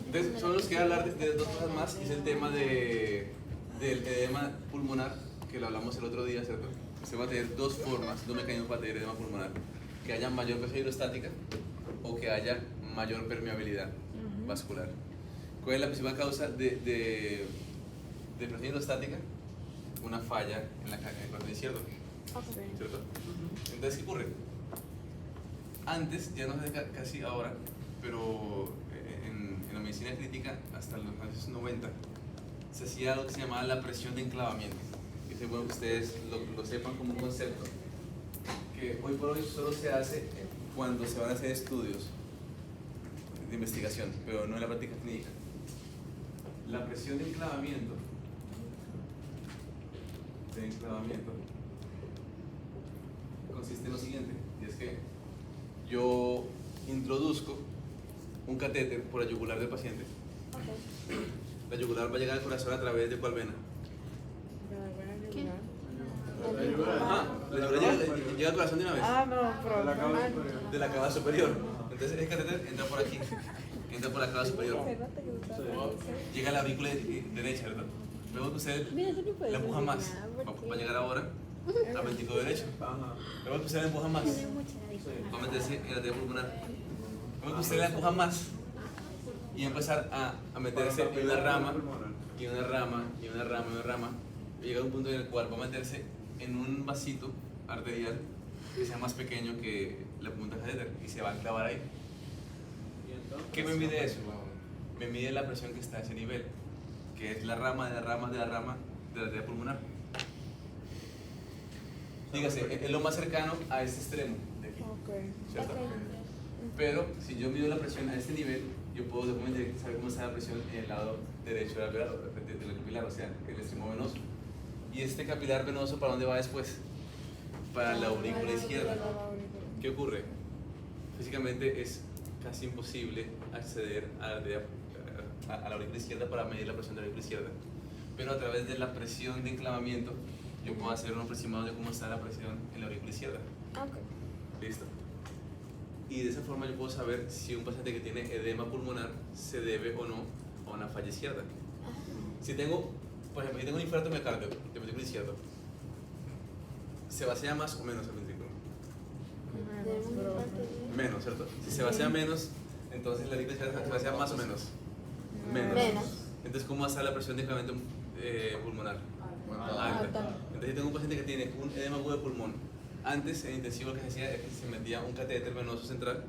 entonces solo nos queda hablar de dos cosas más, y es el tema del edema pulmonar, que lo hablamos el otro día, ¿cierto? Se va a tener dos formas, dos mecanismos para tener edema pulmonar: que haya mayor presión hidrostática o que haya mayor permeabilidad vascular. ¿Cuál es la principal causa de presión hidrostática? Una falla en el corazón izquierdo, ¿cierto? Entonces, ¿qué ocurre? Antes, ya no sé casi ahora, pero en la medicina crítica hasta los años 90 se hacía algo que se llamaba la presión de enclavamiento. Y es bueno que ustedes lo sepan como un concepto que hoy por hoy solo se hace cuando se van a hacer estudios de investigación, pero no en la práctica clínica. La presión de enclavamiento consiste en lo siguiente, y es que yo introduzco un catéter por la yugular del paciente. La yugular va a llegar al corazón a través de ¿cuál vena? Ajá, la yugular llega al corazón de una vez. No, pero De la cava superior. Entonces el catéter entra por aquí, entra por la cava superior, llega a la aurícula derecha, ¿verdad? Luego que usted la empuja más, va a llegar ahora al ventrículo derecho. Luego que usted la empuja más, va a meterse en la arteria pulmonar. Luego que usted la empuja más y va a empezar a meterse en una rama, y una rama, y una rama, y una rama, y llega a un punto en el cual va a meterse en un vasito arterial que sea más pequeño que la punta del catéter y se va a clavar ahí. ¿Qué me mide eso? Me mide la presión que está a ese nivel, que es la rama de la rama de la rama de la arteria pulmonar. Dígase, es lo más cercano a este extremo de aquí, ¿cierto? Pero si yo mido la presión a este nivel, yo puedo saber cómo está la presión en el lado derecho del capilar, o sea, el extremo venoso. ¿Y este capilar venoso para dónde va después? Para la aurícula izquierda. ¿Qué ocurre? Físicamente es casi imposible acceder a la aurícula izquierda para medir la presión de la aurícula izquierda, pero a través de la presión de enclavamiento yo puedo hacer un aproximado de cómo está la presión en la aurícula izquierda. ¿Listo? Y de esa forma yo puedo saber si un paciente que tiene edema pulmonar se debe o no a una falla izquierda. Si tengo, por ejemplo, si tengo un infarto miocardio del ventrículo izquierdo, ¿se vacía más o menos el ventrículo? Menos, ¿cierto? Si se vacía menos, entonces la aurícula izquierda se vacía más o menos. Menos. Entonces, ¿cómo va a estar la presión de enclavamiento pulmonar? Alta. Entonces, si tengo un paciente que tiene un edema agudo de pulmón, antes en intensivo lo que se hacía es que se metía un catéter venoso central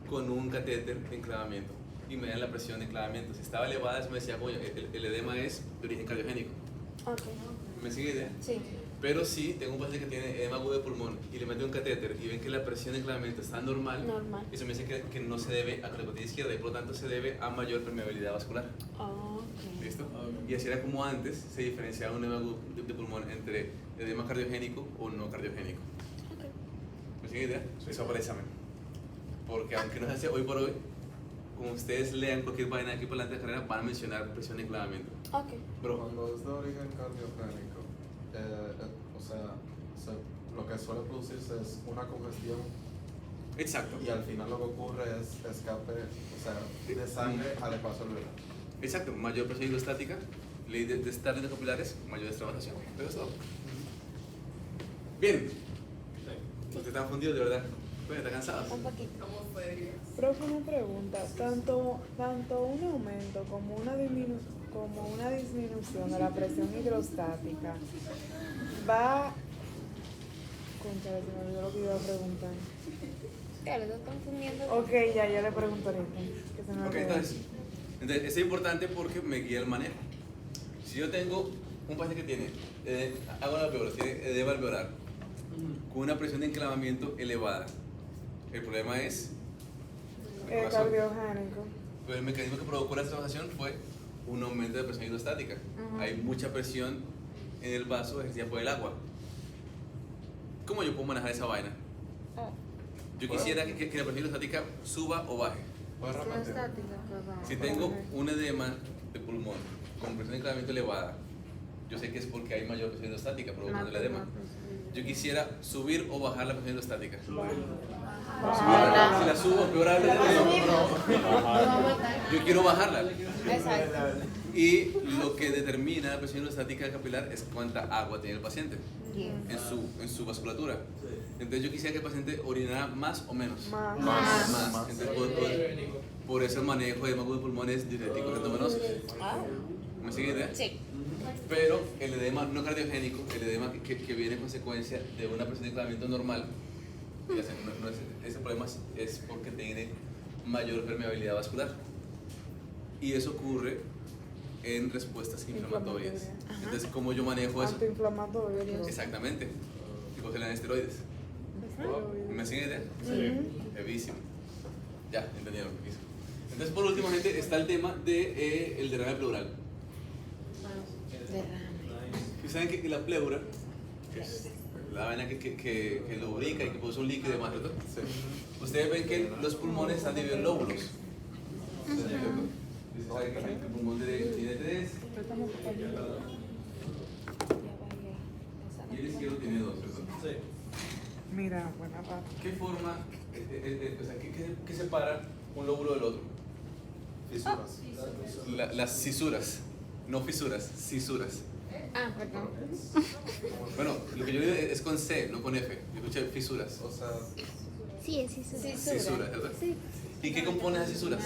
con un catéter de enclavamiento y medían la presión de enclavamiento. Si estaba elevada, eso me decía, coño, el edema es de origen cardiogénico. ¿Me sigue idea? Sí. Pero si tengo un paciente que tiene edema agudo de pulmón y le mete un catéter y ven que la presión de enclavamiento está normal, eso me dice que no se debe a la cotilla izquierda y por lo tanto se debe a mayor permeabilidad vascular. ¿Listo? Y así era como antes se diferenciaba un edema agudo de pulmón entre edema cardiogénico o no cardiogénico. ¿Me sigue idea? Eso para el examen. Porque aunque no se hace hoy por hoy, como ustedes lean cualquier vaina aquí por delante de la carrera, van a mencionar presión de enclavamiento. Bro. Cuando es de origen cardiogénico, o sea, lo que suele producirse es una congestión. Exacto. Y al final lo que ocurre es escape, o sea, de sangre al espacio alveolar. Exacto, mayor presión hidrostática, ley de estar de capilares, mayor extravasación. Pero es todo. Bien. Ustedes están fundidos, de verdad. ¿Están cansados? Un poquito. Profe, una pregunta. Tanto un aumento como una disminución de la presión hidrostática va... Concha, se me olvidó lo que iba a preguntar. Claro, lo están confundiendo. Ok, ya le pregunto ahorita. Que se me Ok, olvidó. entonces es importante porque me guía el manejo. Si yo tengo un paciente que tiene, hago la alveolar, tiene edema alveolar, con una presión de enclavamiento elevada, El problema es el corazón. Cardiogénico. Pero el mecanismo que provocó la extravasación fue un aumento de presión hidrostática. Hay mucha presión en el vaso ejercida por el agua. ¿Cómo yo puedo manejar esa vaina? Yo quisiera que la presión hidrostática suba o baje. Si tengo un edema de pulmón con presión de enclavamiento elevada, yo sé que es porque hay mayor presión hidrostática provocando el edema. Yo quisiera subir o bajar la presión hidrostática. Si la subo, empeorar el edema. Yo quiero bajarla. Exacto. Y lo que determina la presión hidrostática capilar es cuánta agua tiene el paciente en su vasculatura. Entonces yo quisiera que el paciente orinara más o menos. Más. Entonces, por eso el manejo de edema de pulmones diuréticos endovenosos. ¿Me sigue idea? Sí. Pero el edema no cardiogénico, el edema que viene en consecuencia de una presión de enclavamiento normal, ese problema es porque tiene mayor permeabilidad vascular. Y eso ocurre en respuestas inflamatorias. Entonces, ¿cómo yo manejo eso? Antiinflamatorio. Exactamente. Tipo se le dan esteroides. ¿Me siguen idea? Sí. Heavísimo. Ya, entendieron. Entonces, por último, gente, está el tema de el derrame pleural. Y saben que la pleura, que es la vaina que lubrica y que produce un líquido y demás, ¿verdad? Sí. Ustedes ven que los pulmones están divididos en lóbulos. Ustedes saben que el pulmón tiene 3 y el izquierdo tiene 2, ¿verdad? Sí. Mira, buena parte. ¿Qué forma, o sea, qué separa un lóbulo del otro? Fisuras. Las cisuras, no fisuras, cisuras. Perdón. Bueno, lo que yo digo es con C, no con F. Yo escuché fisuras. O sea, Sí, es eso. Cisuras, ¿verdad? Sí. ¿Y qué compone esas cisuras?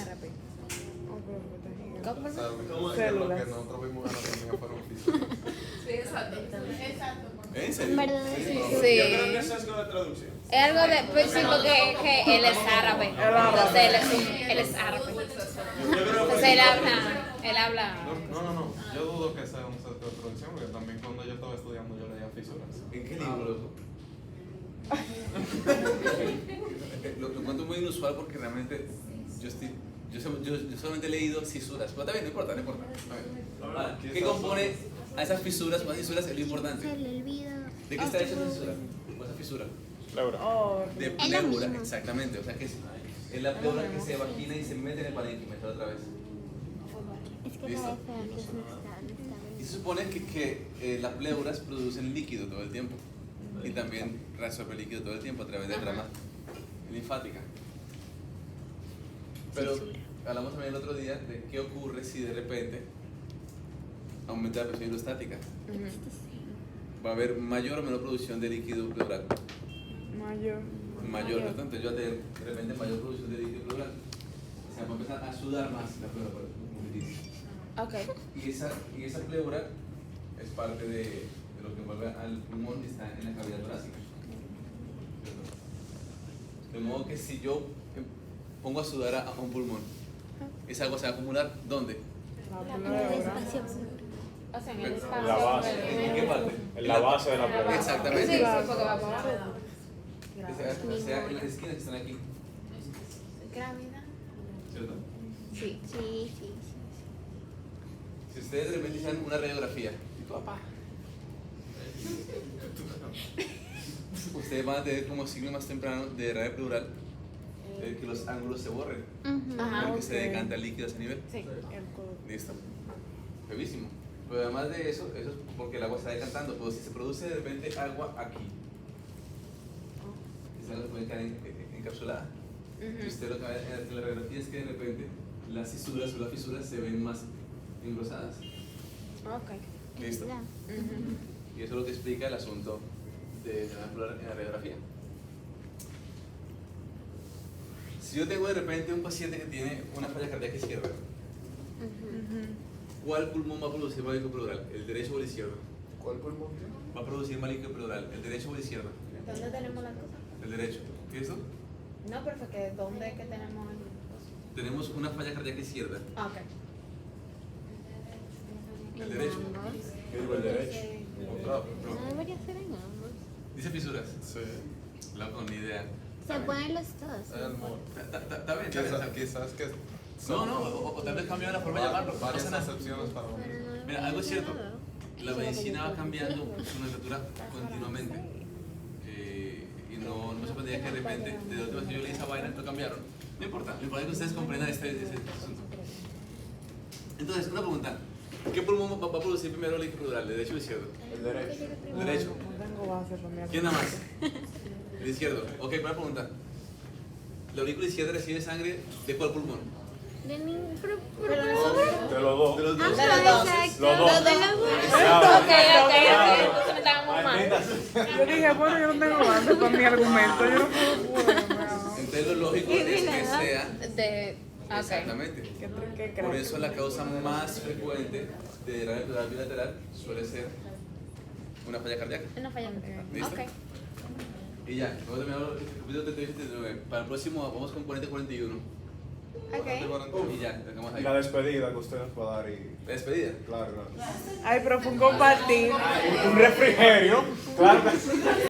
o sea, lo que nosotros vimos en la anatomía fueron fisuras. Sí, exacto. ¿En serio? En verdad, Sí. Yo creo que es sesgo de traducción. Es algo de, pues sí, porque que él es árabe. Entonces él es árabe. Entonces él habla. No. Yo dudo que sea un sesgo de traducción, porque también cuando yo estaba estudiando yo leía fisuras. ¿En qué libro? Lo encuentro muy inusual porque realmente yo solamente he leído cisuras. Pero también, no importa. Ahora, ¿qué compone a esas fisuras? Más fisuras es lo importante. Se le olvida. ¿De qué está hecha esa fisura? ¿Cuál es esa fisura? Pleura. De Es lo pleura, mismo. exactamente. O sea que es la pleura que se vagina y se mete en el parénquima otra vez. Es que Listo. la F antes no está Y se supone que las pleuras producen líquido todo el tiempo y también reabsorbe líquido todo el tiempo a través de la rama linfática. Pero hablamos también el otro día de qué ocurre si de repente aumenta la presión hidrostática. Va a haber mayor o menor producción de líquido pleural. Mayor, ¿no? Entonces yo voy a tener de repente mayor producción de líquido pleural. O sea, va a empezar a sudar más la pleura, como se dice. Okay. Y esa pleura es parte de lo que envuelve al pulmón y está en la cavidad torácica. De modo que si yo pongo a sudar a un pulmón, esa agua se va a acumular ¿dónde? En el espacio. O sea, en el En espacio. la base. ¿En qué parte? En la base de la pleura. Exactamente. Sí, porque va para abajo. O sea, en las esquinas que están aquí, Gravedad. ¿cierto? Sí. Sí. Si ustedes de repente hicieran una radiografía, ¿y tu papá? Ustedes van a tener como signo más temprano de derrame pleural que los ángulos se borren, porque se decanta el líquido a ese nivel. Sí. Listo. Brevísimo. Pero además de eso, eso es porque el agua está decantando. Pero si se produce de repente agua aquí, esa agua puede quedar encapsulada. Y usted lo que va a ver en la radiografía es que de repente las cisuras o las fisuras se ven más engrosadas. Ok. Listo. Y eso es lo que explica el asunto de derrame pleural en la radiografía. Si yo tengo de repente un paciente que tiene una falla cardíaca izquierda, ¿cuál pulmón va a producir más líquido pleural? ¿El derecho o el izquierdo? ¿Cuál pulmón tiene? Va a producir más líquido pleural, ¿el derecho o el izquierdo? ¿Dónde tenemos la cosa? El derecho. ¿Qué es eso? No, pero fue que ¿dónde es que tenemos el Tenemos una falla cardíaca izquierda. Ah, ok. El derecho. ¿Qué digo el derecho? No debería ser en ambos. Dice fisuras. Sí. Loco, ni idea. Se ponen los dos. Está bien, está bien. Quizás que o tal vez cambió la forma de llamarlo. varias No pasa nada. excepciones para lo mismo. Mira, algo es cierto. La medicina va cambiando su nomenclatura continuamente. Y no me sorprendía que de repente, desde la última vez que yo leí esa vaina, lo cambiaron. No importa, lo importante es que ustedes comprendan este asunto. Entonces, una pregunta. ¿Qué pulmón va a producir primero el líquido pleural, el derecho o el izquierdo? El derecho. El derecho. No tengo base para mi ¿Quién da más? El izquierdo. Ok, primera pregunta. ¿La aurícula izquierda recibe sangre de cuál pulmón? De ningún De los dos. De los dos. De los dos. Los dos. Ok, entonces me están muy mal. Yo dije, bueno, yo no tengo base para mi argumento. Yo no puedo. Entonces lo lógico es que sea... De. Ok. Exactamente. Por eso la causa más frecuente de derrame pleural bilateral suele ser una falla cardíaca. No falla. ¿Listo? Ok. Y ya, luego terminamos el capítulo 38 y 39. Para el próximo vamos con 40 y 41. Ok. Y ya, dejamos Y ahí. la despedida que ustedes pueden dar. ¿La despedida? Claro. Ay, pero fue un compartir. Un refrigerio. Claro.